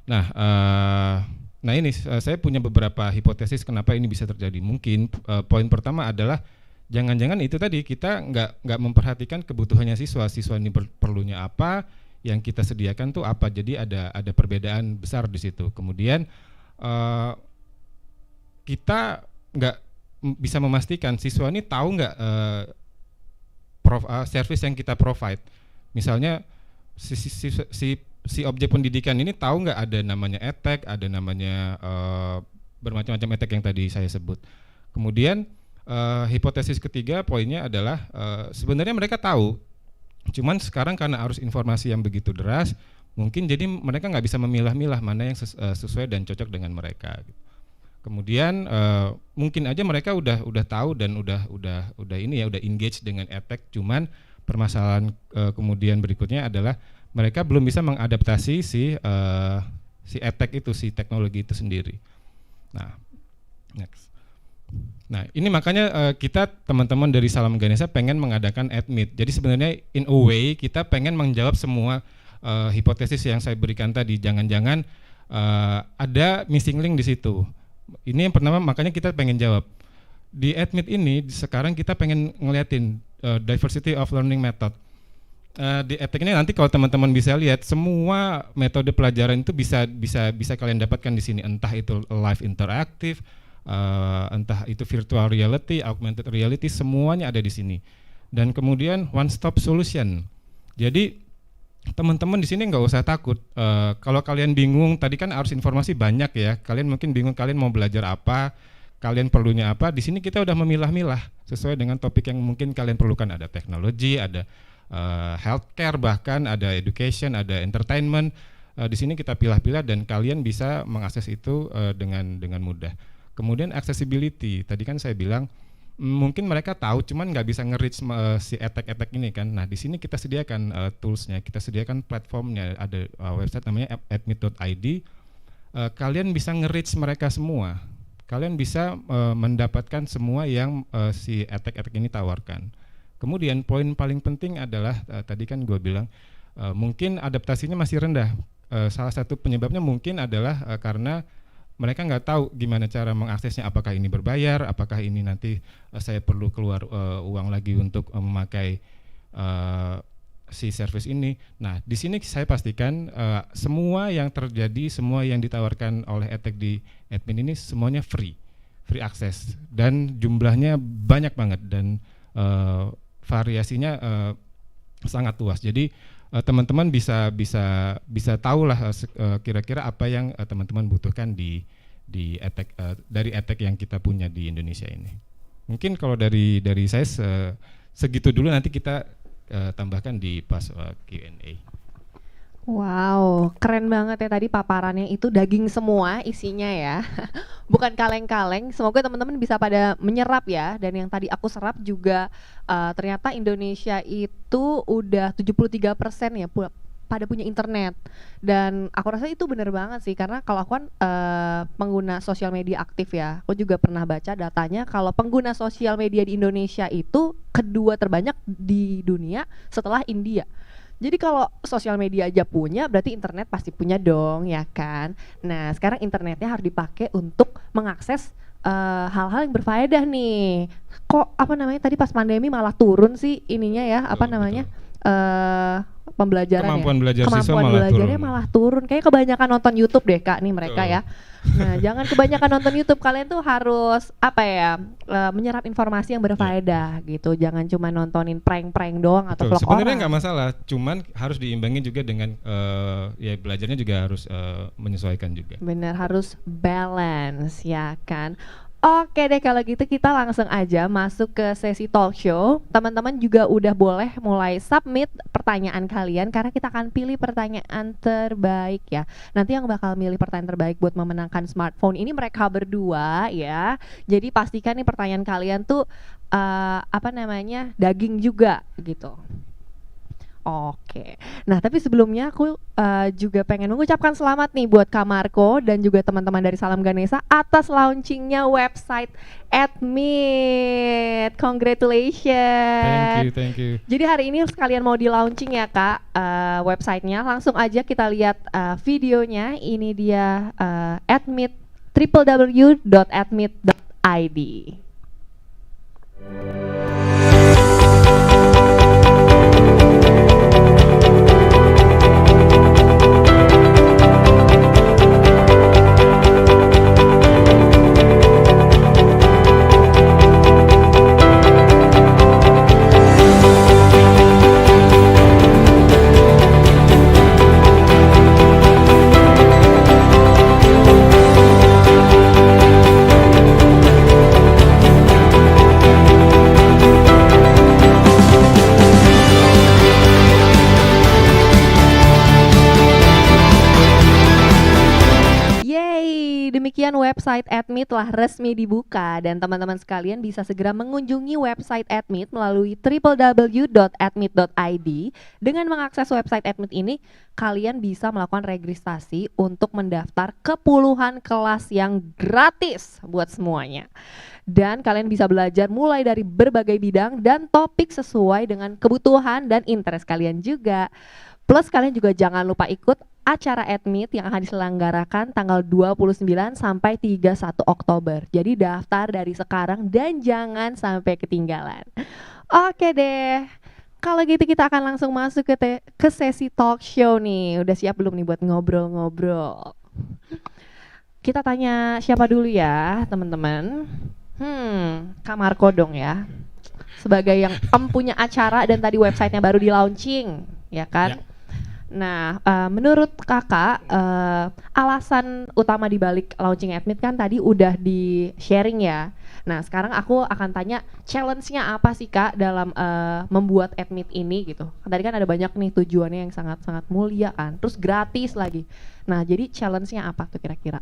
D: Nah ini saya punya beberapa hipotesis kenapa ini bisa terjadi. Mungkin poin pertama adalah jangan-jangan itu tadi, kita nggak memperhatikan kebutuhannya siswa ini perlunya apa, yang kita sediakan tuh apa. Jadi ada perbedaan besar di situ. Kemudian kita nggak bisa memastikan siswa ini tahu nggak service yang kita provide. Misalnya si si objek pendidikan ini tahu nggak ada namanya edtech, ada namanya bermacam-macam edtech yang tadi saya sebut. Kemudian hipotesis ketiga poinnya adalah sebenarnya mereka tahu, cuman sekarang karena arus informasi yang begitu deras, mungkin jadi mereka nggak bisa memilah-milah mana yang sesuai dan cocok dengan mereka. Kemudian mungkin aja mereka udah tahu dan udah engage dengan edtech, cuman permasalahan kemudian berikutnya adalah mereka belum bisa mengadaptasi si edtech itu, si teknologi itu sendiri. Nah, next. Nah, ini makanya kita teman-teman dari Salam Ganesha pengen mengadakan Admit. Jadi sebenarnya in a way kita pengen menjawab semua hipotesis yang saya berikan tadi. Jangan-jangan ada missing link di situ. Ini yang pertama, makanya kita pengen jawab. Di Admit ini sekarang kita pengen ngeliatin diversity of learning method. Di edtech ini nanti kalau teman-teman bisa lihat semua metode pelajaran itu bisa kalian dapatkan di sini, entah itu live interaktif, entah itu virtual reality, augmented reality, semuanya ada di sini. Dan kemudian one stop solution. Jadi teman-teman di sini nggak usah takut. Kalau kalian bingung, tadi kan arus informasi banyak ya. Kalian mungkin bingung kalian mau belajar apa, kalian perlunya apa. Di sini kita udah memilah-milah sesuai dengan topik yang mungkin kalian perlukan. Ada teknologi, ada healthcare, bahkan ada education, ada entertainment. Di sini kita pilah-pilah dan kalian bisa mengakses itu dengan mudah. Kemudian accessibility, tadi kan saya bilang mungkin mereka tahu cuman nggak bisa nge-reach si edtech ini kan. Nah, di sini kita sediakan toolsnya, kita sediakan platformnya, ada website namanya admit.id. Kalian bisa nge-reach mereka semua. Kalian bisa mendapatkan semua yang si edtech ini tawarkan. Kemudian poin paling penting adalah tadi kan gue bilang mungkin adaptasinya masih rendah. Salah satu penyebabnya mungkin adalah karena mereka nggak tahu gimana cara mengaksesnya, apakah ini berbayar, apakah ini nanti saya perlu keluar uang lagi untuk memakai si service ini. Nah, di sini saya pastikan semua yang terjadi, semua yang ditawarkan oleh edtech di admin ini semuanya free access dan jumlahnya banyak banget dan variasinya sangat luas. Jadi teman-teman bisa tahu lah kira-kira apa yang teman-teman butuhkan di edtech, dari edtech yang kita punya di Indonesia ini. Mungkin kalau dari saya segitu dulu, nanti kita tambahkan di pas Q&A.
A: Wow, keren banget ya tadi paparannya, itu daging semua isinya ya. Bukan kaleng-kaleng. Semoga teman-teman bisa pada menyerap ya. Dan yang tadi aku serap juga ternyata Indonesia itu udah 73% ya pada punya internet. Dan aku rasa itu benar banget sih, karena kalau aku kan pengguna sosial media aktif ya. Aku juga pernah baca datanya kalau pengguna sosial media di Indonesia itu kedua terbanyak di dunia setelah India. Jadi kalau sosial media aja punya, berarti internet pasti punya dong, ya kan? Nah, sekarang internetnya harus dipakai untuk mengakses hal-hal yang berfaedah nih. Kok apa namanya tadi pas pandemi malah turun sih ininya ya, apa namanya? Pembelajaran
D: Kemampuan
A: ya.
D: belajar
A: Belajarnya malah turun. Kayak kebanyakan nonton YouTube deh Kak nih mereka ya. Nah, jangan kebanyakan nonton YouTube, kalian tuh harus apa ya, menyerap informasi yang berfaedah gitu. Jangan cuma nontonin prank-prank doang atau vlog orang.
D: Sebenarnya nggak masalah, cuman harus diimbangi juga dengan ya belajarnya juga harus menyesuaikan juga.
A: Bener, harus balance ya kan. Oke deh, kalau gitu kita langsung aja masuk ke sesi talk show. Teman-teman juga udah boleh mulai submit pertanyaan kalian, karena kita akan pilih pertanyaan terbaik ya. Nanti yang bakal milih pertanyaan terbaik buat memenangkan smartphone ini mereka berdua ya. Jadi pastikan nih pertanyaan kalian tuh apa namanya, daging juga gitu. Oke, nah tapi sebelumnya aku juga pengen mengucapkan selamat nih buat Kak Marco dan juga teman-teman dari Salam Ganesha atas launchingnya website Admit. Congratulations.
D: Thank you.
A: Jadi hari ini sekalian mau di launching ya Kak websitenya. Langsung aja kita lihat videonya. Ini dia Admit, www.admit.id. demikian website Admit telah resmi dibuka dan teman-teman sekalian bisa segera mengunjungi website Admit melalui www.admit.id. Dengan mengakses website Admit ini, kalian bisa melakukan registrasi untuk mendaftar ke puluhan kelas yang gratis buat semuanya. Dan kalian bisa belajar mulai dari berbagai bidang dan topik sesuai dengan kebutuhan dan interest kalian juga. Plus kalian juga jangan lupa ikut acara Admit yang akan diselenggarakan tanggal 29 sampai 31 Oktober. Jadi daftar dari sekarang dan jangan sampai ketinggalan. Oke deh. Kalau gitu kita akan langsung masuk ke sesi talk show nih. Udah siap belum nih buat ngobrol-ngobrol? Kita tanya siapa dulu ya, teman-teman? Kak Marco dong ya. Sebagai yang punya acara dan tadi websitenya baru di launching, ya kan? Ya. Nah, menurut kakak, alasan utama dibalik launching Admit kan tadi udah di sharing ya. Nah, sekarang aku akan tanya challenge-nya apa sih kak dalam membuat Admit ini gitu. Tadi kan ada banyak nih tujuannya yang sangat-sangat mulia kan, terus gratis lagi. Nah, jadi challenge-nya apa tuh kira-kira?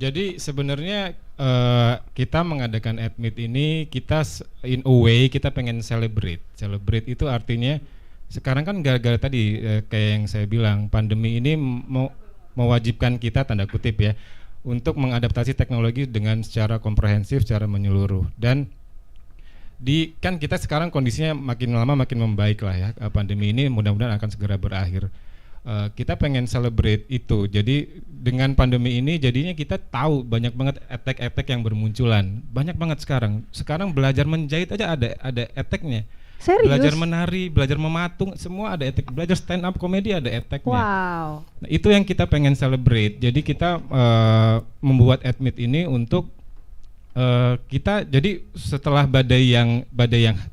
D: Jadi sebenarnya kita mengadakan Admit ini, kita in a way kita pengen celebrate. Celebrate itu artinya sekarang kan gara-gara tadi kayak yang saya bilang, pandemi ini mewajibkan kita tanda kutip ya untuk mengadaptasi teknologi dengan secara komprehensif, secara menyeluruh. Dan kan kita sekarang kondisinya makin lama makin membaik lah ya. Pandemi ini mudah-mudahan akan segera berakhir. Kita pengen celebrate itu. Jadi dengan pandemi ini jadinya kita tahu banyak banget etek-etek yang bermunculan. Banyak banget sekarang. Sekarang belajar menjahit aja ada eteknya.
A: Serius?
D: Belajar menari, belajar mematung, semua ada etek. Belajar stand up komedi ada eteknya.
A: Wow.
D: Nah, itu yang kita pengen celebrate. Jadi kita membuat Admit ini untuk kita. Jadi setelah badai yang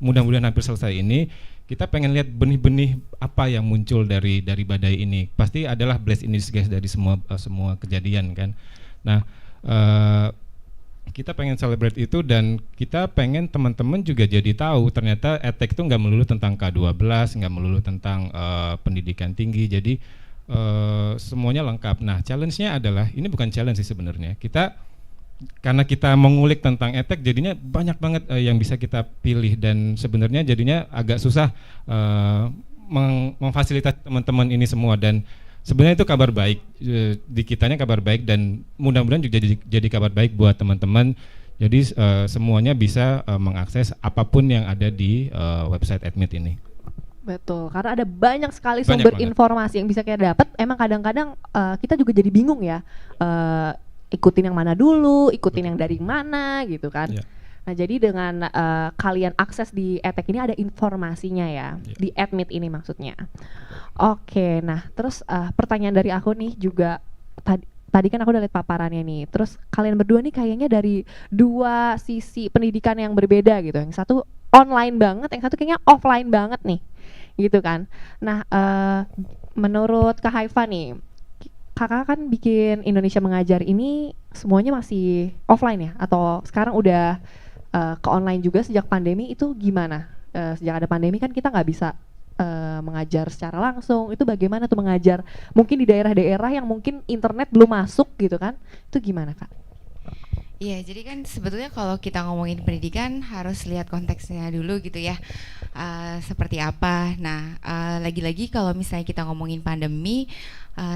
D: mudah-mudahan hampir selesai ini, kita pengen lihat benih-benih apa yang muncul dari badai ini. Pasti adalah blessed in disguise dari semua kejadian kan. Nah, kita pengen celebrate itu dan kita pengen teman-teman juga jadi tahu ternyata edtech itu nggak melulu tentang K12, nggak melulu tentang pendidikan tinggi, jadi semuanya lengkap. Nah, challenge-nya adalah, ini bukan challenge sih sebenarnya, karena kita mengulik tentang edtech jadinya banyak banget yang bisa kita pilih dan sebenarnya jadinya agak susah memfasilitasi teman-teman ini semua. Dan sebenarnya itu kabar baik, di kitanya kabar baik dan mudah-mudahan juga jadi kabar baik buat teman-teman. Jadi semuanya bisa mengakses apapun yang ada di website Admit ini.
A: Betul, karena ada banyak sekali sumber informasi yang bisa kita dapat. Emang kadang-kadang kita juga jadi bingung ya, ikutin yang mana dulu, ikutin yang dari mana gitu kan. Yeah. Nah, jadi dengan kalian akses di edtech ini ada informasinya ya, di Admit ini maksudnya. Oke, nah terus pertanyaan dari aku nih juga, tadi kan aku udah lihat paparannya nih, terus kalian berdua nih kayaknya dari dua sisi pendidikan yang berbeda gitu. Yang satu online banget, yang satu kayaknya offline banget nih, gitu kan. Nah, menurut Kak Haifa nih, kakak kan bikin Indonesia Mengajar ini semuanya masih offline ya? Atau sekarang udah ke online juga sejak pandemi, itu gimana? Sejak ada pandemi kan kita nggak bisa mengajar secara langsung. Itu bagaimana tuh mengajar mungkin di daerah-daerah yang mungkin internet belum masuk gitu kan? Itu gimana kak?
C: Iya, jadi kan sebetulnya kalau kita ngomongin pendidikan harus lihat konteksnya dulu gitu ya, seperti apa. Nah, lagi-lagi kalau misalnya kita ngomongin pandemi,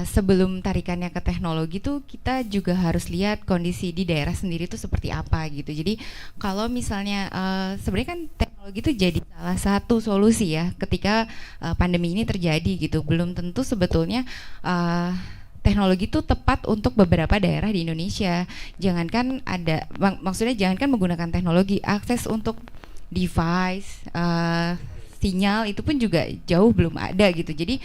C: sebelum tarikannya ke teknologi tuh kita juga harus lihat kondisi di daerah sendiri tuh seperti apa gitu. Jadi kalau misalnya sebenarnya kan teknologi itu jadi salah satu solusi ya ketika pandemi ini terjadi gitu. Belum tentu sebetulnya teknologi itu tepat untuk beberapa daerah di Indonesia. Jangankan maksudnya jangankan menggunakan teknologi, akses untuk device, sinyal itu pun juga jauh belum ada gitu. Jadi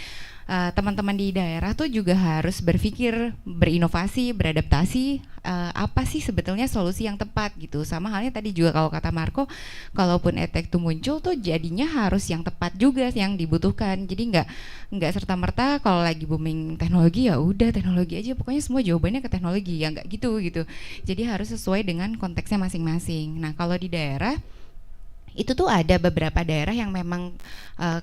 C: teman-teman di daerah tuh juga harus berpikir, berinovasi, beradaptasi, apa sih sebetulnya solusi yang tepat gitu. Sama halnya tadi juga kalau kata Marco, kalaupun edtech itu muncul tuh jadinya harus yang tepat juga yang dibutuhkan. Jadi nggak serta-merta kalau lagi booming teknologi ya udah teknologi aja, pokoknya semua jawabannya ke teknologi, ya nggak gitu. Jadi harus sesuai dengan konteksnya masing-masing. Nah, kalau di daerah itu tuh ada beberapa daerah yang memang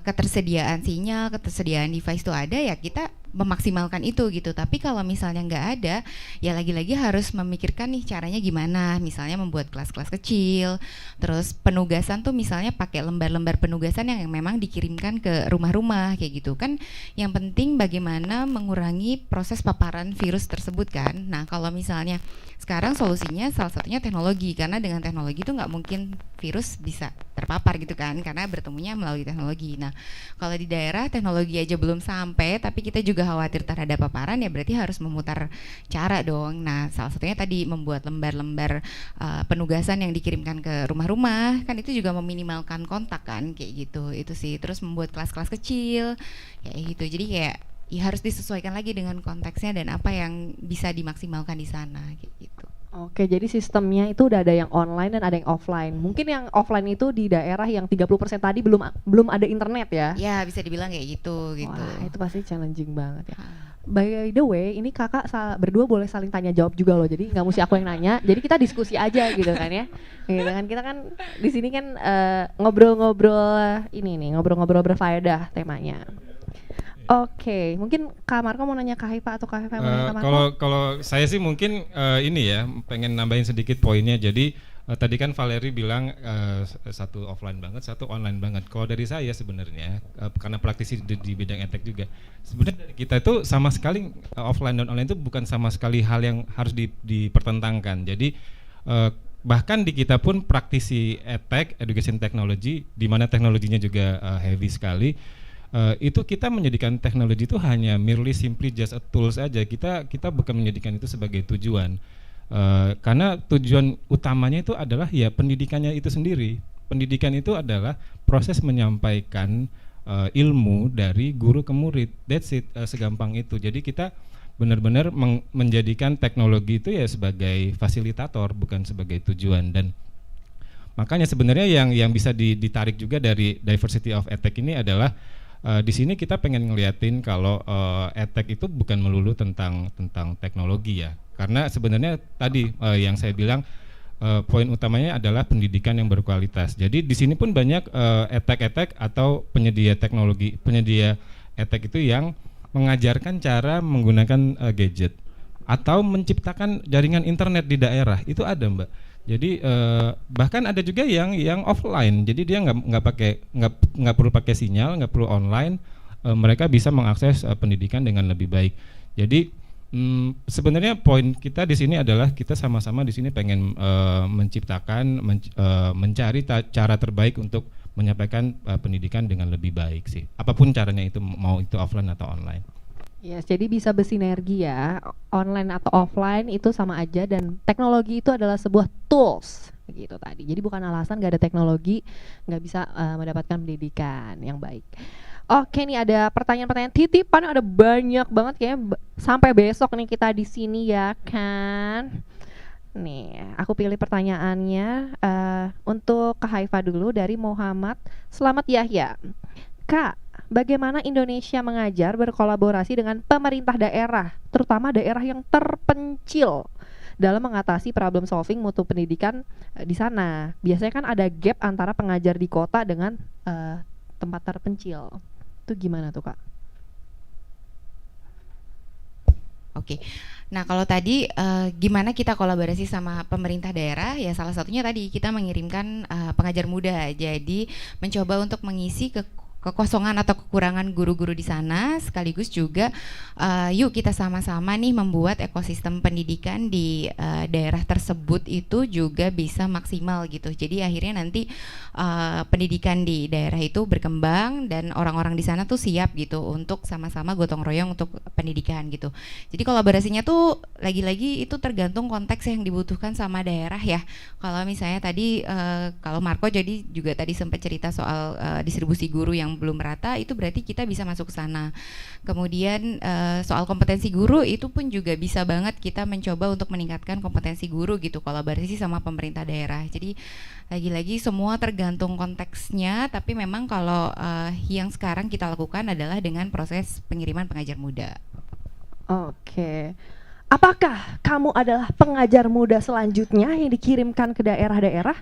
C: ketersediaan sinyal, ketersediaan device itu ada, ya kita memaksimalkan itu gitu. Tapi kalau misalnya nggak ada, ya lagi-lagi harus memikirkan nih caranya gimana. Misalnya membuat kelas-kelas kecil, terus penugasan tuh misalnya pakai lembar-lembar penugasan yang memang dikirimkan ke rumah-rumah kayak gitu kan. Yang penting bagaimana mengurangi proses paparan virus tersebut kan. Nah kalau misalnya sekarang solusinya salah satunya teknologi, karena dengan teknologi itu nggak mungkin virus bisa terpapar gitu kan, karena bertemunya melalui teknologi. Nah kalau di daerah teknologi aja belum sampai, tapi kita juga khawatir terhadap paparan, ya berarti harus memutar cara dong. Nah salah satunya tadi membuat lembar-lembar penugasan yang dikirimkan ke rumah-rumah, kan itu juga meminimalkan kontak kan kayak gitu. Itu sih, terus membuat kelas-kelas kecil kayak gitu. Jadi kayak ya harus disesuaikan lagi dengan konteksnya dan apa yang bisa dimaksimalkan di sana kayak gitu.
A: Oke, jadi sistemnya itu udah ada yang online dan ada yang offline. Mungkin yang offline itu di daerah yang 30% tadi belum ada internet ya?
C: Ya bisa dibilang kayak gitu.
A: Wah, itu pasti challenging banget ya. By the way, ini kakak berdua boleh saling tanya jawab juga loh. Jadi nggak mesti aku yang nanya. Jadi kita diskusi aja gitu kan ya. Gitu kan, kita kan di sini kan ngobrol-ngobrol ini nih, ngobrol-ngobrol berfaedah temanya. Oke, mungkin Kak Marco mau nanya Kak Haifa atau Kak Haifa mau nanya Kak Marco?
D: Kalau saya sih mungkin ini ya, pengen nambahin sedikit poinnya. Jadi tadi kan Valeri bilang satu offline banget, satu online banget. Kalau dari saya sebenarnya karena praktisi di bidang edtech juga, sebenarnya dari kita itu sama sekali offline dan online itu bukan sama sekali hal yang harus dipertentangkan. Jadi bahkan di kita pun praktisi edtech, education technology, di mana teknologinya juga heavy sekali. Itu kita menjadikan teknologi itu hanya merely simply just a tools aja. Kita bukan menjadikan itu sebagai tujuan. Karena tujuan utamanya itu adalah ya pendidikannya itu sendiri. Pendidikan itu adalah proses menyampaikan ilmu dari guru ke murid. That's it, segampang itu. Jadi kita benar-benar menjadikan teknologi itu ya sebagai fasilitator, bukan sebagai tujuan. Dan makanya sebenarnya yang bisa ditarik juga dari diversity of edtech ini adalah di sini kita pengen ngeliatin kalau edtech itu bukan melulu tentang teknologi ya, karena sebenarnya tadi yang saya bilang poin utamanya adalah pendidikan yang berkualitas. Jadi di sini pun banyak edtech atau penyedia teknologi, penyedia edtech itu yang mengajarkan cara menggunakan gadget atau menciptakan jaringan internet di daerah, itu ada Mbak. Jadi bahkan ada juga yang offline. Jadi dia nggak perlu pakai sinyal, nggak perlu online. Mereka bisa mengakses pendidikan dengan lebih baik. Jadi sebenarnya poin kita di sini adalah kita sama-sama di sini pengen menciptakan, mencari cara terbaik untuk menyampaikan pendidikan dengan lebih baik sih. Apapun caranya itu, mau itu offline atau online.
A: Yes, jadi bisa bersinergi ya, online atau offline itu sama aja, dan teknologi itu adalah sebuah tools gitu tadi. Jadi bukan alasan gak ada teknologi nggak bisa mendapatkan pendidikan yang baik. Oke, nih ada pertanyaan-pertanyaan titipan, ada banyak banget kayaknya sampai besok nih kita di sini ya kan. Nih, aku pilih pertanyaannya untuk Kak Haifa dulu dari Muhammad Selamat Yahya. Kak, bagaimana Indonesia mengajar berkolaborasi dengan pemerintah daerah, terutama daerah yang terpencil, dalam mengatasi problem solving mutu pendidikan di sana? Biasanya kan ada gap antara pengajar di kota dengan tempat terpencil. Itu gimana tuh Kak?
C: Oke. Nah kalau tadi gimana kita kolaborasi sama pemerintah daerah, ya salah satunya tadi kita mengirimkan pengajar muda. Jadi mencoba untuk mengisi kekosongan atau kekurangan guru-guru di sana, sekaligus juga yuk kita sama-sama nih membuat ekosistem pendidikan di daerah tersebut itu juga bisa maksimal gitu. Jadi akhirnya nanti pendidikan di daerah itu berkembang dan orang-orang di sana tuh siap gitu untuk sama-sama gotong royong untuk pendidikan gitu. Jadi kolaborasinya tuh lagi-lagi itu tergantung konteks yang dibutuhkan sama daerah ya. Kalau misalnya tadi kalau Marco jadi juga tadi sempat cerita soal distribusi guru yang belum merata, itu berarti kita bisa masuk ke sana. Kemudian soal kompetensi guru itu pun juga bisa banget kita mencoba untuk meningkatkan kompetensi guru gitu, kolaborasi sama pemerintah daerah. Jadi lagi-lagi semua tergantung konteksnya, tapi memang kalau yang sekarang kita lakukan adalah dengan proses pengiriman pengajar muda.
A: Oke. Apakah kamu adalah pengajar muda selanjutnya yang dikirimkan ke daerah-daerah?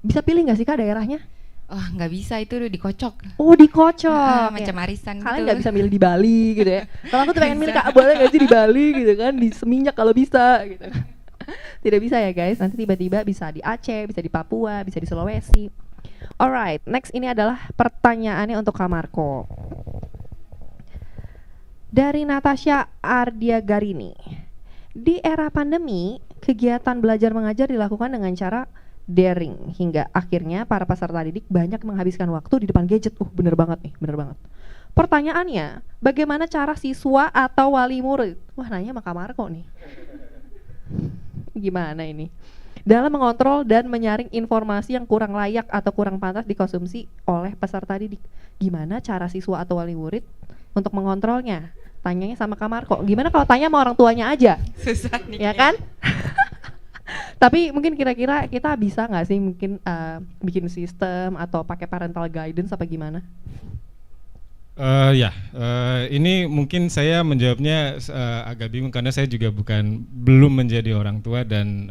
A: Bisa pilih nggak sih Kak daerahnya?
C: oh nggak bisa, itu udah dikocok.
A: Oh, dikocok.
C: Macam arisan
A: Kalian
C: gitu.
A: nggak bisa milih di Bali gitu ya. Kalau aku tuh pengen milih, Kak, boleh nggak sih di Bali gitu kan, di Seminyak kalau bisa gitu. Tidak bisa ya guys, nanti tiba-tiba bisa di Aceh, bisa di Papua, bisa di Sulawesi. Alright, next ini adalah pertanyaannya untuk Kak Marco. Dari Natasha Ardiagarini. Di era pandemi, kegiatan belajar mengajar dilakukan dengan cara daring hingga akhirnya para peserta didik banyak menghabiskan waktu di depan gadget. Bener banget nih, bener banget. Pertanyaannya, bagaimana cara siswa atau wali murid? Wah, nanya sama Kak Marco nih. Gimana ini? Dalam mengontrol dan menyaring informasi yang kurang layak atau kurang pantas dikonsumsi oleh peserta didik. Gimana cara siswa atau wali murid untuk mengontrolnya? Tanyanya sama Kak Marco. Gimana kalau tanya sama orang tuanya aja?
C: Susah nih.
A: Ya kan? Tapi mungkin kira-kira kita bisa nggak sih mungkin bikin sistem atau pakai parental guidance apa gimana?
D: Ini mungkin saya menjawabnya agak bingung karena saya juga belum menjadi orang tua dan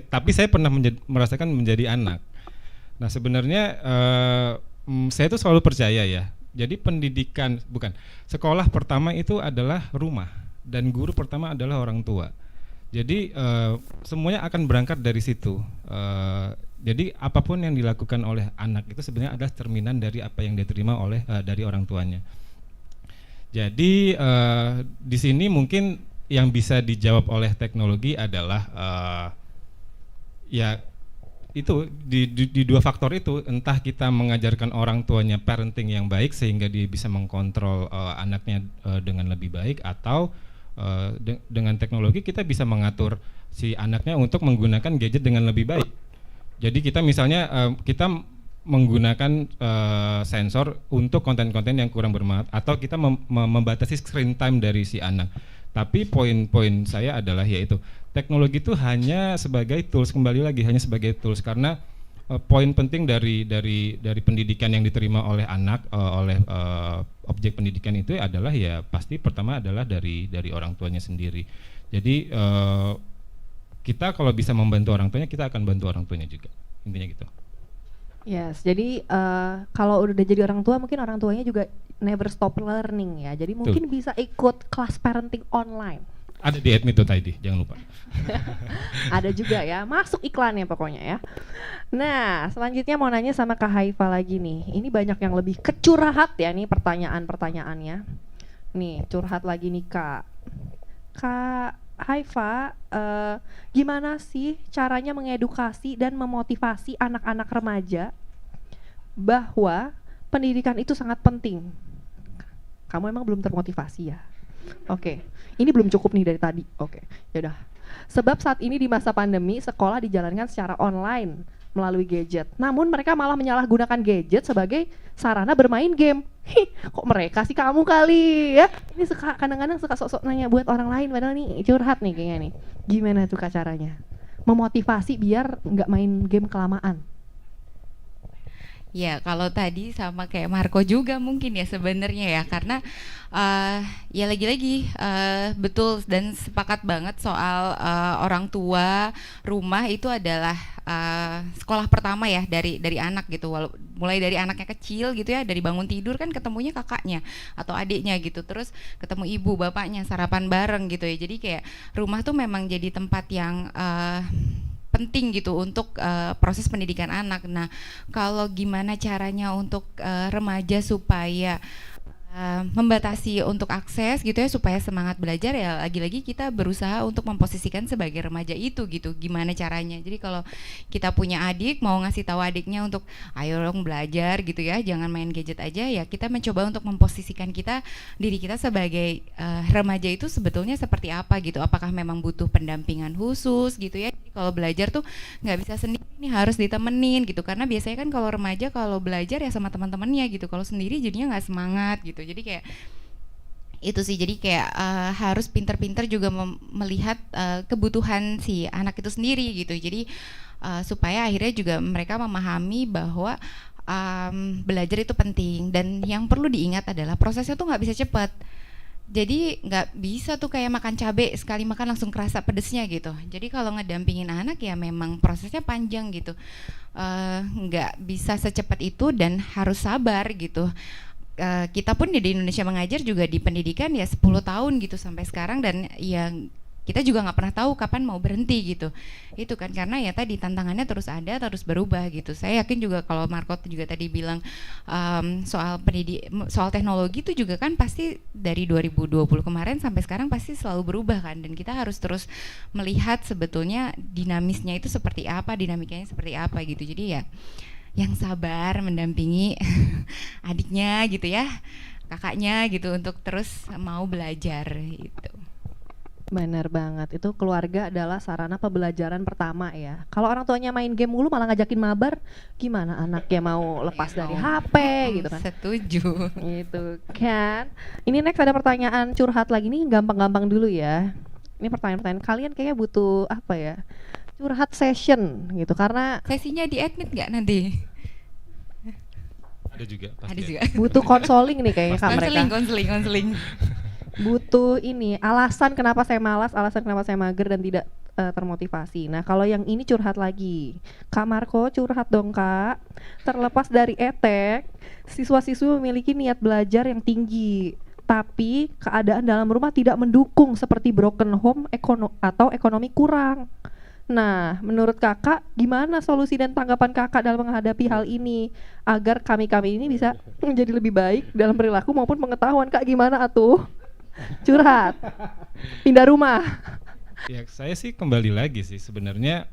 D: tapi saya pernah merasakan menjadi anak. Nah sebenarnya saya tuh selalu percaya ya. Jadi sekolah pertama itu adalah rumah dan guru pertama adalah orang tua. Jadi semuanya akan berangkat dari situ. Jadi apapun yang dilakukan oleh anak itu sebenarnya adalah cerminan dari apa yang diterima dari orang tuanya. Jadi di sini mungkin yang bisa dijawab oleh teknologi adalah ya itu di dua faktor itu, entah kita mengajarkan orang tuanya parenting yang baik sehingga dia bisa mengkontrol anaknya dengan lebih baik, atau dengan teknologi kita bisa mengatur si anaknya untuk menggunakan gadget dengan lebih baik. Jadi kita misalnya kita menggunakan sensor untuk konten-konten yang kurang bermanfaat, atau kita membatasi screen time dari si anak. Tapi poin-poin saya adalah yaitu teknologi itu hanya sebagai tools, kembali lagi hanya sebagai tools, karena poin penting dari pendidikan yang diterima oleh anak, oleh objek pendidikan itu adalah ya pasti pertama adalah dari orang tuanya sendiri. Jadi kita kalau bisa membantu orang tuanya, kita akan bantu orang tuanya juga, intinya gitu.
A: Yes, jadi kalau udah jadi orang tua, mungkin orang tuanya juga never stop learning ya. Jadi mungkin bisa ikut kelas parenting online.
D: Ada di @mito.id, jangan lupa.
A: Ada juga ya, masuk iklannya pokoknya ya. Nah, selanjutnya mau nanya sama Kak Haifa lagi nih. Ini banyak yang lebih kecurhat ya nih pertanyaan-pertanyaannya. Nih, curhat lagi nih Kak. Kak Haifa, gimana sih caranya mengedukasi dan memotivasi anak-anak remaja bahwa pendidikan itu sangat penting? Kamu emang belum termotivasi ya? Oke, ini belum cukup nih dari tadi. Oke, yaudah. Sebab saat ini di masa pandemi, sekolah dijalankan secara online melalui gadget. Namun mereka malah menyalahgunakan gadget sebagai sarana bermain game. Kok mereka sih, kamu kali ya? Ini kadang-kadang suka sok-sok nanya buat orang lain, padahal nih curhat nih kayaknya nih. Gimana tuh Kak caranya memotivasi biar nggak main game kelamaan?
C: Ya kalau tadi sama kayak Marco juga mungkin ya sebenarnya ya, karena ya lagi-lagi betul dan sepakat banget soal orang tua rumah itu adalah sekolah pertama ya dari anak gitu. Mulai dari anaknya kecil gitu ya, dari bangun tidur kan ketemunya kakaknya atau adiknya gitu, terus ketemu ibu bapaknya, sarapan bareng gitu ya. Jadi kayak rumah tuh memang jadi tempat yang penting gitu untuk proses pendidikan anak. Nah, kalau gimana caranya untuk remaja supaya membatasi untuk akses gitu ya, supaya semangat belajar, ya lagi-lagi kita berusaha untuk memposisikan sebagai remaja itu gitu. Gimana caranya? Jadi kalau kita punya adik, mau ngasih tahu adiknya untuk ayo dong belajar gitu ya, jangan main gadget aja, ya kita mencoba untuk memposisikan diri kita sebagai remaja itu sebetulnya seperti apa gitu. Apakah memang butuh pendampingan khusus gitu ya. Jadi kalau belajar tuh nggak bisa sendiri nih, harus ditemenin gitu, karena biasanya kan kalau remaja kalau belajar ya sama teman-temannya gitu, kalau sendiri jadinya nggak semangat gitu. Jadi kayak itu sih, jadi kayak harus pinter-pinter juga melihat kebutuhan si anak itu sendiri gitu. Jadi supaya akhirnya juga mereka memahami bahwa belajar itu penting, dan yang perlu diingat adalah prosesnya tuh nggak bisa cepat. Jadi nggak bisa tuh kayak makan cabai sekali makan langsung kerasa pedesnya gitu. Jadi kalau ngedampingin anak ya memang prosesnya panjang gitu. Nggak bisa secepat itu dan harus sabar gitu. Kita pun di Indonesia Mengajar juga di pendidikan ya 10 tahun gitu sampai sekarang, dan ya kita juga nggak pernah tahu kapan mau berhenti gitu. Itu kan karena ya tadi tantangannya terus ada, terus berubah gitu. Saya yakin juga kalau Marco juga tadi bilang soal teknologi itu juga kan pasti dari 2020 kemarin sampai sekarang pasti selalu berubah kan, dan kita harus terus melihat sebetulnya dinamisnya itu seperti apa, dinamikanya seperti apa gitu. Jadi ya yang sabar mendampingi adiknya gitu ya, kakaknya gitu untuk terus mau belajar gitu.
A: Bener banget, itu keluarga adalah sarana pembelajaran pertama ya. Kalau orang tuanya main game mulu malah ngajakin mabar, gimana anaknya mau lepas dari HP gitu kan.
C: Setuju.
A: Gitu kan. Ini next ada pertanyaan curhat lagi nih, gampang-gampang dulu ya. Ini pertanyaan-pertanyaan kalian kayaknya butuh apa ya? Curhat session gitu, karena
C: Sesinya di admit nggak nanti?
D: Ada juga pasti.
C: Ada juga.
A: butuh konseling nih kayaknya kak mereka.
C: Konseling.
A: Butuh ini alasan kenapa saya malas, alasan kenapa saya mager dan tidak termotivasi. Nah kalau yang ini curhat lagi, Kak Marco curhat dong Kak. Terlepas dari etek, siswa-siswi memiliki niat belajar yang tinggi, tapi keadaan dalam rumah tidak mendukung seperti broken home atau ekonomi kurang. Nah, menurut kakak gimana solusi dan tanggapan kakak dalam menghadapi hal ini agar kami ini bisa menjadi lebih baik dalam perilaku maupun pengetahuan? Kak gimana atuh? Curhat, pindah rumah.
D: Ya saya sih kembali lagi sih sebenarnya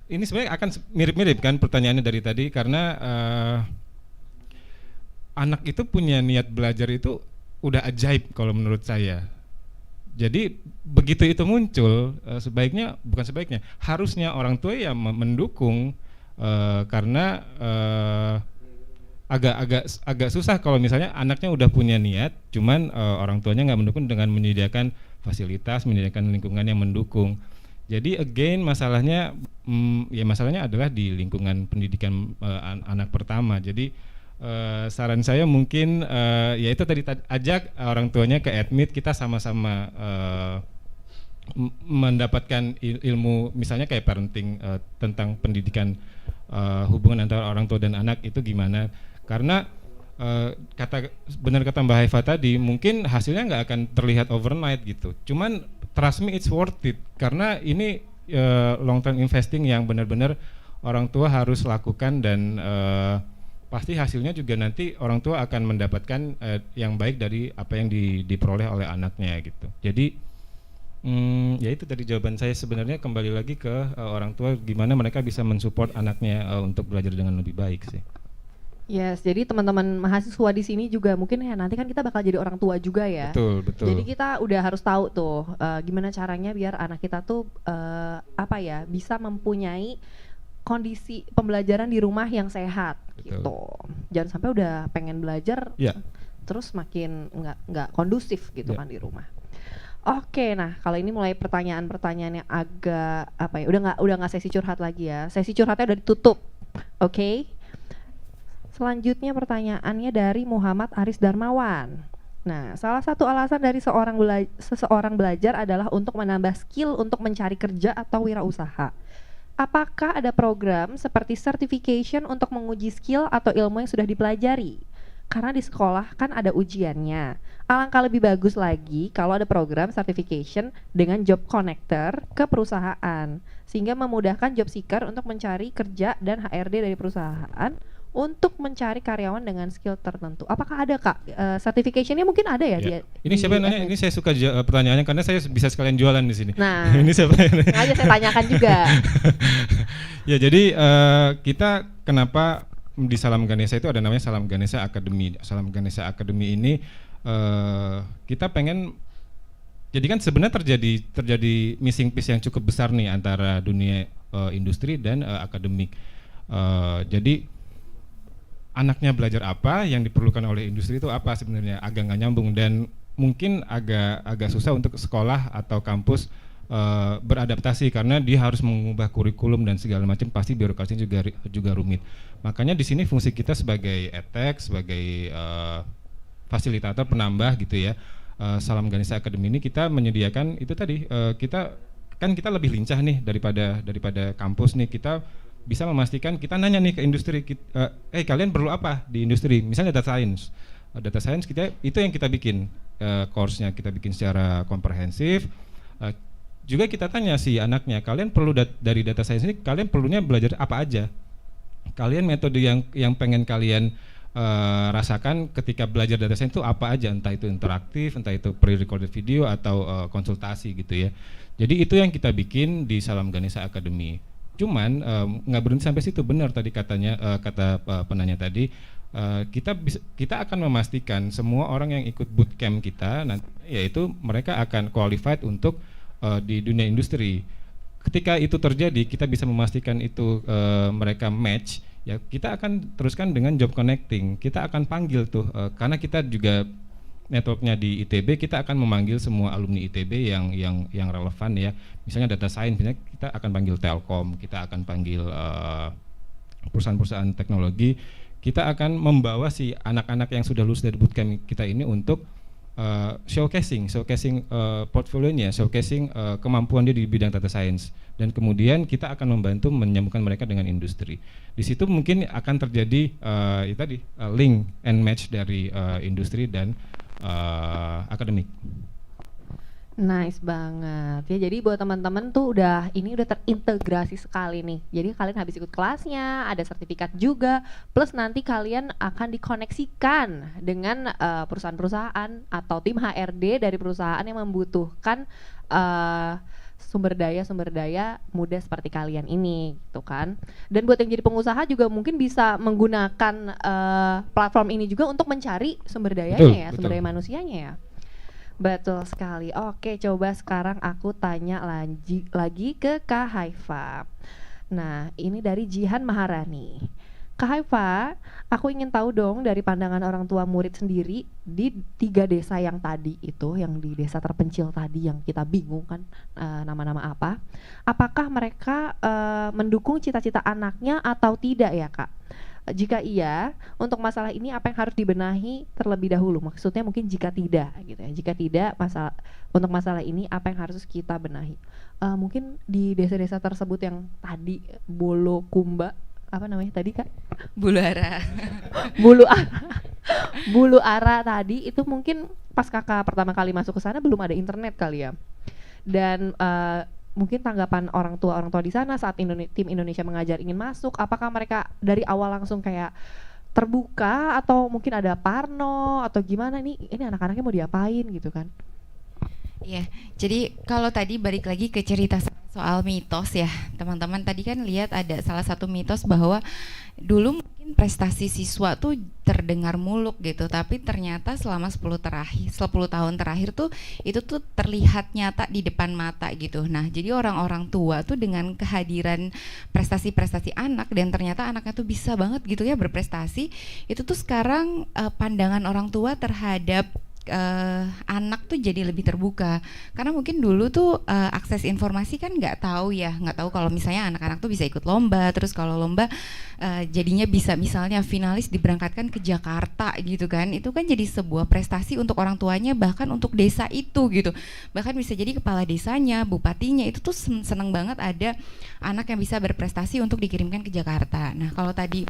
D: ini sebenarnya akan mirip-mirip kan pertanyaannya dari tadi, karena anak itu punya niat belajar itu udah ajaib kalau menurut saya. Jadi begitu itu muncul harusnya orang tua ya mendukung, karena agak susah kalau misalnya anaknya udah punya niat, cuman orang tuanya nggak mendukung dengan menyediakan fasilitas, menyediakan lingkungan yang mendukung. Jadi again masalahnya adalah di lingkungan pendidikan anak pertama. Jadi saran saya mungkin ya itu tadi ajak orang tuanya ke admit, kita sama-sama mendapatkan ilmu misalnya kayak parenting, tentang pendidikan hubungan antara orang tua dan anak itu gimana. Karena benar kata Mbak Haifa tadi, mungkin hasilnya nggak akan terlihat overnight gitu. Cuman trust me it's worth it, karena ini long term investing yang benar-benar orang tua harus lakukan, dan pasti hasilnya juga nanti orang tua akan mendapatkan yang baik dari apa yang diperoleh oleh anaknya gitu. Jadi ya itu tadi jawaban saya, sebenarnya kembali lagi ke orang tua, gimana mereka bisa mensupport anaknya untuk belajar dengan lebih baik sih.
A: Yes, jadi teman-teman mahasiswa di sini juga mungkin ya nanti kan kita bakal jadi orang tua juga ya.
D: Betul.
A: Jadi kita udah harus tahu tuh gimana caranya biar anak kita tuh bisa mempunyai kondisi pembelajaran di rumah yang sehat.
D: Betul.
A: Gitu. Jangan sampai udah pengen belajar terus makin nggak kondusif gitu kan di rumah. Oke, nah kalau ini mulai pertanyaan-pertanyaan yang agak udah nggak sesi curhat lagi ya. Sesi curhatnya udah ditutup. Oke. Selanjutnya pertanyaannya dari Muhammad Aris Darmawan. Nah, salah satu alasan dari seseorang belajar adalah untuk menambah skill untuk mencari kerja atau wirausaha. Apakah ada program seperti certification untuk menguji skill atau ilmu yang sudah dipelajari? Karena di sekolah kan ada ujiannya. Alangkah lebih bagus lagi kalau ada program certification dengan job connector ke perusahaan, sehingga memudahkan job seeker untuk mencari kerja dan HRD dari perusahaan untuk mencari karyawan dengan skill tertentu. Apakah ada Kak? Certification-nya mungkin ada ya?
D: Ini siapa yang nanya? Ini saya suka pertanyaannya karena saya bisa sekalian jualan di sini.
A: Nah,
D: ini siapa yang nanya?
A: Sengaja saya tanyakan juga.
D: Ya jadi kita kenapa di Salam Ganesha itu ada namanya Salam Ganesha Academy. Salam Ganesha Academy ini kita pengen, jadi kan sebenarnya terjadi missing piece yang cukup besar nih antara dunia industri dan akademik. Jadi anaknya belajar apa, yang diperlukan oleh industri itu apa, sebenarnya agak nggak nyambung, dan mungkin agak susah untuk sekolah atau kampus beradaptasi karena dia harus mengubah kurikulum dan segala macam, pasti birokrasinya juga rumit. Makanya di sini fungsi kita sebagai edtech, sebagai fasilitator penambah gitu ya. Salam Ganesha Academy ini kita menyediakan itu tadi, kita lebih lincah nih daripada kampus nih. Kita bisa memastikan, kita nanya nih ke industri, kalian perlu apa di industri, misalnya data science kita itu yang kita bikin, course-nya kita bikin secara komprehensif. Juga kita tanya si anaknya, kalian perlu dari data science ini, kalian perlunya belajar apa aja, kalian metode yang pengen kalian rasakan ketika belajar data science itu apa aja, entah itu interaktif, entah itu pre-recorded video atau konsultasi gitu ya. Jadi itu yang kita bikin di Salam Ganesha Academy. Cuman nggak berhenti sampai situ, benar tadi kata penanya tadi, kita akan memastikan semua orang yang ikut bootcamp kita nanti, yaitu mereka akan qualified untuk di dunia industri. Ketika itu terjadi, kita bisa memastikan itu mereka match, ya kita akan teruskan dengan job connecting. Kita akan panggil tuh, karena kita juga networknya di ITB, kita akan memanggil semua alumni ITB yang relevan ya. Misalnya data science, misalnya kita akan panggil Telkom, kita akan panggil perusahaan-perusahaan teknologi. Kita akan membawa si anak-anak yang sudah lulus dari bootcamp kita ini untuk showcasing portfolionya, showcasing kemampuan dia di bidang data science, dan kemudian kita akan membantu menyambungkan mereka dengan industri. Di situ mungkin akan terjadi link and match dari industri dan akademik.
A: Nice banget ya. Jadi buat teman-teman tuh udah terintegrasi sekali nih. Jadi kalian habis ikut kelasnya, ada sertifikat juga, plus nanti kalian akan dikoneksikan dengan perusahaan-perusahaan atau tim HRD dari perusahaan yang membutuhkan sumber daya muda seperti kalian ini gitu kan. Dan buat yang jadi pengusaha juga mungkin bisa menggunakan platform ini juga untuk mencari sumber dayanya, sumber daya manusianya ya. Betul sekali. Oke, coba sekarang aku tanya lagi ke Kak Haifa. Nah, ini dari Jihan Maharani. Kak Haifa, aku ingin tahu dong dari pandangan orang tua murid sendiri di 3 desa yang tadi itu, yang di desa terpencil tadi yang kita bingung kan nama-nama apa. Apakah mereka mendukung cita-cita anaknya atau tidak ya Kak? Jika iya, untuk masalah ini apa yang harus dibenahi terlebih dahulu? Maksudnya mungkin jika tidak gitu ya. Jika tidak, untuk masalah ini apa yang harus kita benahi? Mungkin di desa-desa tersebut yang tadi Bolokumba, apa namanya tadi Kak?
C: Buluara.
A: Buluara tadi itu mungkin pas Kakak pertama kali masuk ke sana belum ada internet kali ya. Dan mungkin tanggapan orang tua di sana saat tim Indonesia Mengajar ingin masuk, apakah mereka dari awal langsung kayak terbuka atau mungkin ada parno atau gimana nih, ini anak-anaknya mau diapain gitu kan?
C: Iya, jadi kalau tadi balik lagi ke cerita soal mitos ya, teman-teman tadi kan lihat ada salah satu mitos bahwa dulu mungkin prestasi siswa tuh terdengar muluk gitu, tapi ternyata selama 10 tahun terakhir tuh itu tuh terlihat nyata di depan mata gitu. Nah, jadi orang-orang tua tuh dengan kehadiran prestasi-prestasi anak, dan ternyata anaknya tuh bisa banget gitu ya berprestasi, itu tuh sekarang pandangan orang tua terhadap anak tuh jadi lebih terbuka, karena mungkin dulu tuh akses informasi kan nggak tahu kalau misalnya anak-anak tuh bisa ikut lomba, terus kalau lomba jadinya bisa misalnya finalis diberangkatkan ke Jakarta gitu kan, itu kan jadi sebuah prestasi untuk orang tuanya, bahkan untuk desa itu gitu, bahkan bisa jadi kepala desanya, bupatinya itu tuh seneng banget ada anak yang bisa berprestasi untuk dikirimkan ke Jakarta. Nah, kalau tadi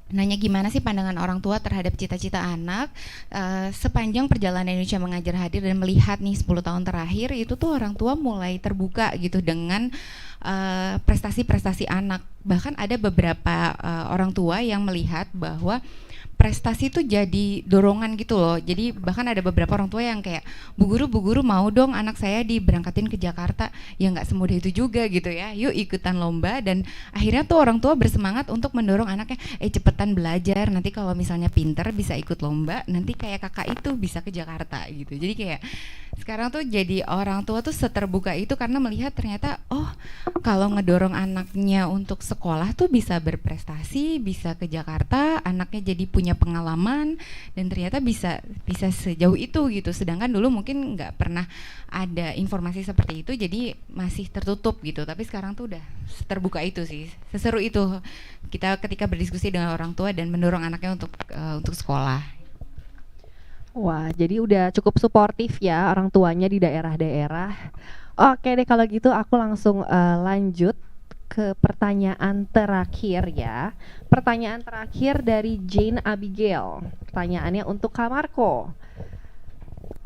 C: nanya gimana sih pandangan orang tua terhadap cita-cita anak, sepanjang perjalanan Indonesia Mengajar hadir dan melihat nih 10 tahun terakhir, itu tuh orang tua mulai terbuka gitu dengan prestasi-prestasi anak. Bahkan ada beberapa orang tua yang melihat bahwa prestasi itu jadi dorongan gitu loh. Jadi bahkan ada beberapa orang tua yang kayak, bu guru mau dong anak saya diberangkatin ke Jakarta. Ya nggak semudah itu juga gitu ya, yuk ikutan lomba. Dan akhirnya tuh orang tua bersemangat untuk mendorong anaknya, cepetan belajar, nanti kalau misalnya pinter bisa ikut lomba, nanti kayak kakak itu bisa ke Jakarta gitu. Jadi kayak sekarang tuh jadi orang tua tuh seterbuka itu karena melihat ternyata kalau ngedorong anaknya untuk sekolah tuh bisa berprestasi, bisa ke Jakarta, anaknya jadi punya pengalaman, dan ternyata bisa sejauh itu gitu. Sedangkan dulu mungkin nggak pernah ada informasi seperti itu, jadi masih tertutup gitu. Tapi sekarang tuh udah terbuka itu sih, seseru itu kita ketika berdiskusi dengan orang tua dan mendorong anaknya untuk sekolah.
A: Wah, jadi udah cukup suportif ya orang tuanya di daerah-daerah. Oke deh kalau gitu aku langsung lanjut ke pertanyaan terakhir ya. Pertanyaan terakhir dari Jane Abigail. Pertanyaannya untuk Kak Marco.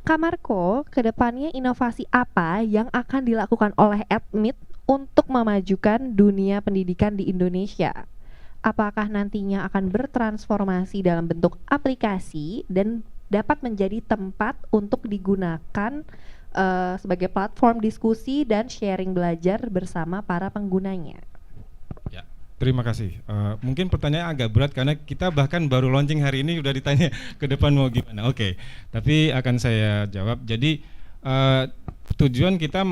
A: Kak Marco, kedepannya inovasi apa yang akan dilakukan oleh Admit untuk memajukan dunia pendidikan di Indonesia? Apakah nantinya akan bertransformasi dalam bentuk aplikasi dan dapat menjadi tempat untuk digunakan sebagai platform diskusi dan sharing belajar bersama para penggunanya?
D: Ya, terima kasih. Mungkin pertanyaan agak berat karena kita bahkan baru launching hari ini udah ditanya ke depan mau gimana. Oke, tapi akan saya jawab. Jadi tujuan kita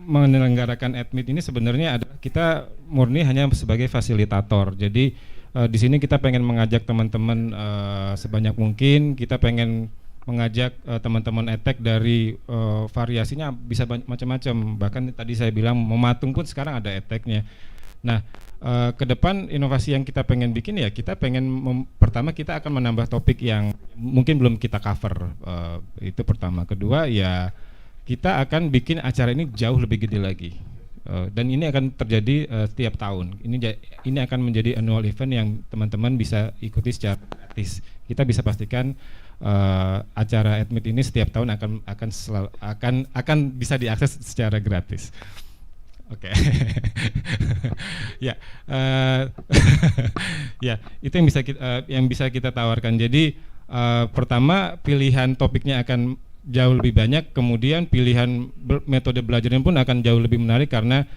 D: menyelenggarakan Admit ini sebenarnya adalah kita murni hanya sebagai fasilitator. Jadi di sini kita pengen mengajak teman-teman sebanyak mungkin. Kita pengen mengajak teman-teman edtech dari variasinya bisa macam-macam. Bahkan tadi saya bilang mematung pun sekarang ada edtechnya. Nah, ke depan inovasi yang kita pengen bikin ya kita pengen pertama kita akan menambah topik yang mungkin belum kita cover, itu pertama. Kedua ya kita akan bikin acara ini jauh lebih gede lagi, dan ini akan terjadi setiap tahun. Ini akan menjadi annual event yang teman-teman bisa ikuti secara gratis. Kita bisa pastikan acara Admit ini setiap tahun akan bisa diakses secara gratis. Oke. Ya, ya itu yang bisa kita tawarkan. Jadi pertama pilihan topiknya akan jauh lebih banyak, kemudian pilihan metode belajarnya pun akan jauh lebih menarik karena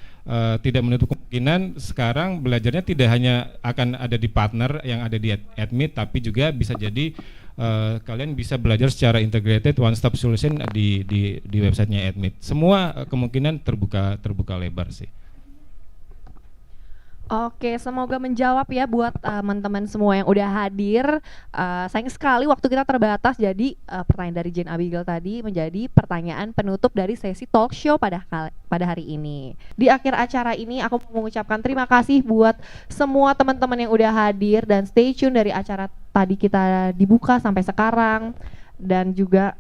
D: tidak menutup kemungkinan sekarang belajarnya tidak hanya akan ada di partner yang ada di Admit, tapi juga bisa jadi kalian bisa belajar secara integrated one stop solution di websitenya Admit. Semua kemungkinan terbuka lebar sih.
A: Oke, semoga menjawab ya buat teman-teman semua yang udah hadir. Sayang sekali waktu kita terbatas, jadi pertanyaan dari Jane Abigail tadi menjadi pertanyaan penutup dari sesi talk show pada hari ini. Di akhir acara ini aku mau mengucapkan terima kasih buat semua teman-teman yang udah hadir dan stay tune dari acara tadi kita dibuka sampai sekarang. Dan juga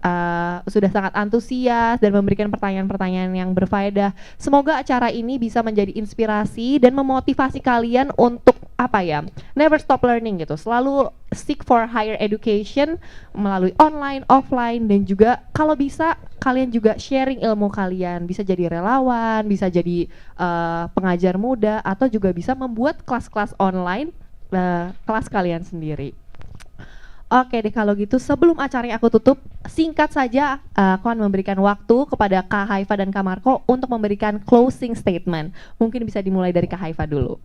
A: sudah sangat antusias dan memberikan pertanyaan-pertanyaan yang berfaedah. Semoga acara ini bisa menjadi inspirasi dan memotivasi kalian untuk never stop learning gitu. Selalu seek for higher education melalui online, offline, dan juga kalau bisa kalian juga sharing ilmu kalian. Bisa jadi relawan, bisa jadi pengajar muda, atau juga bisa membuat kelas-kelas online kelas kalian sendiri. Oke deh kalau gitu sebelum acara yang aku tutup, singkat saja aku akan memberikan waktu kepada Kak Haifa dan Kak Marco untuk memberikan closing statement. Mungkin bisa dimulai dari Kak Haifa dulu.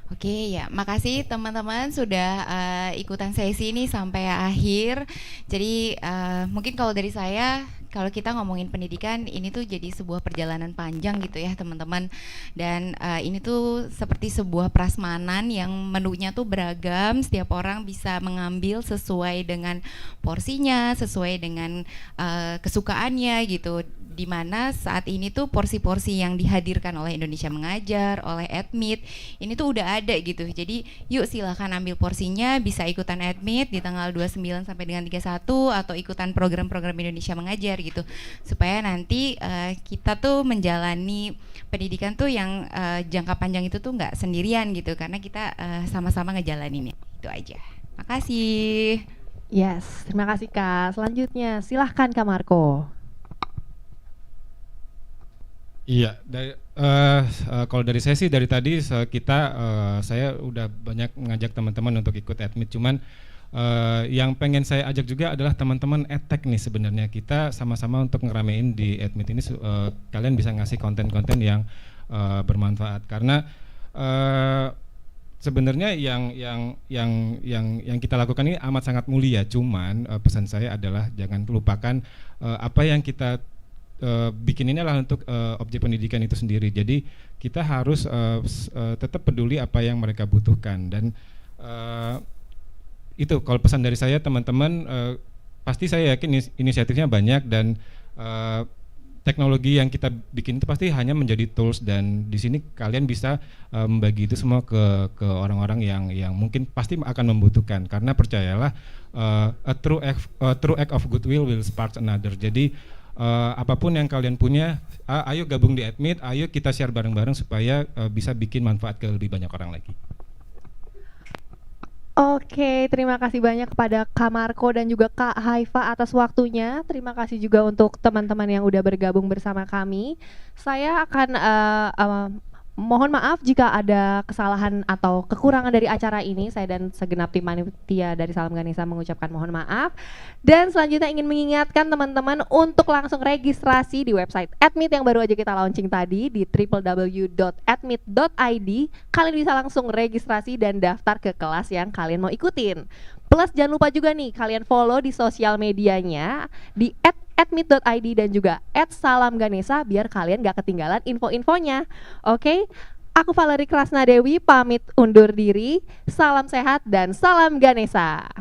C: Oke ya, makasih teman-teman sudah ikutan sesi ini sampai akhir. Jadi mungkin kalau dari saya, kalau kita ngomongin pendidikan ini tuh jadi sebuah perjalanan panjang gitu ya teman-teman. Dan ini tuh seperti sebuah prasmanan yang menunya tuh beragam. Setiap orang bisa mengambil sesuai dengan porsinya, sesuai dengan kesukaannya gitu. Dimana saat ini tuh porsi-porsi yang dihadirkan oleh Indonesia Mengajar, oleh Admit, ini tuh udah ada gitu. Jadi yuk silahkan ambil porsinya, bisa ikutan Admit di tanggal 29 sampai dengan 31 atau ikutan program-program Indonesia Mengajar gitu. Supaya nanti kita tuh menjalani pendidikan tuh yang jangka panjang itu tuh nggak sendirian gitu, karena kita sama-sama ngejalaninnya. Itu aja. Makasih.
A: Yes, terima kasih Kak. Selanjutnya silahkan Kak Marco.
D: Iya, kalau dari sesi dari tadi saya udah banyak mengajak teman-teman untuk ikut Admit, cuman yang pengen saya ajak juga adalah teman-teman edtech nih sebenarnya. Kita sama-sama untuk ngeramein di Admit ini, kalian bisa ngasih konten-konten yang bermanfaat karena sebenarnya yang kita lakukan ini amat sangat mulia. Cuman pesan saya adalah jangan lupakan apa yang kita bikin ini adalah untuk objek pendidikan itu sendiri. Jadi kita harus tetap peduli apa yang mereka butuhkan. Dan itu kalau pesan dari saya teman-teman, pasti saya yakin inisiatifnya banyak dan teknologi yang kita bikin itu pasti hanya menjadi tools, dan di sini kalian bisa membagi itu semua ke orang-orang yang mungkin pasti akan membutuhkan, karena percayalah a true act of goodwill will spark another. Jadi apapun yang kalian punya, ayo gabung di Admit, ayo kita share bareng-bareng supaya bisa bikin manfaat ke lebih banyak orang lagi.
A: Oke, terima kasih banyak kepada Kak Marco dan juga Kak Haifa atas waktunya. Terima kasih juga untuk teman-teman yang udah bergabung bersama kami. Saya akan mohon maaf jika ada kesalahan atau kekurangan dari acara ini. Saya dan segenap tim panitia dari Salam Ganesha mengucapkan mohon maaf. Dan selanjutnya ingin mengingatkan teman-teman untuk langsung registrasi di website Admit yang baru aja kita launching tadi di www.admit.id. Kalian bisa langsung registrasi dan daftar ke kelas yang kalian mau ikutin. Plus jangan lupa juga nih kalian follow di sosial medianya di @admit.id dan juga @salamganesha biar kalian gak ketinggalan info-infonya. Oke, aku Valerie Krasnadewi pamit undur diri. Salam sehat dan salam Ganesha.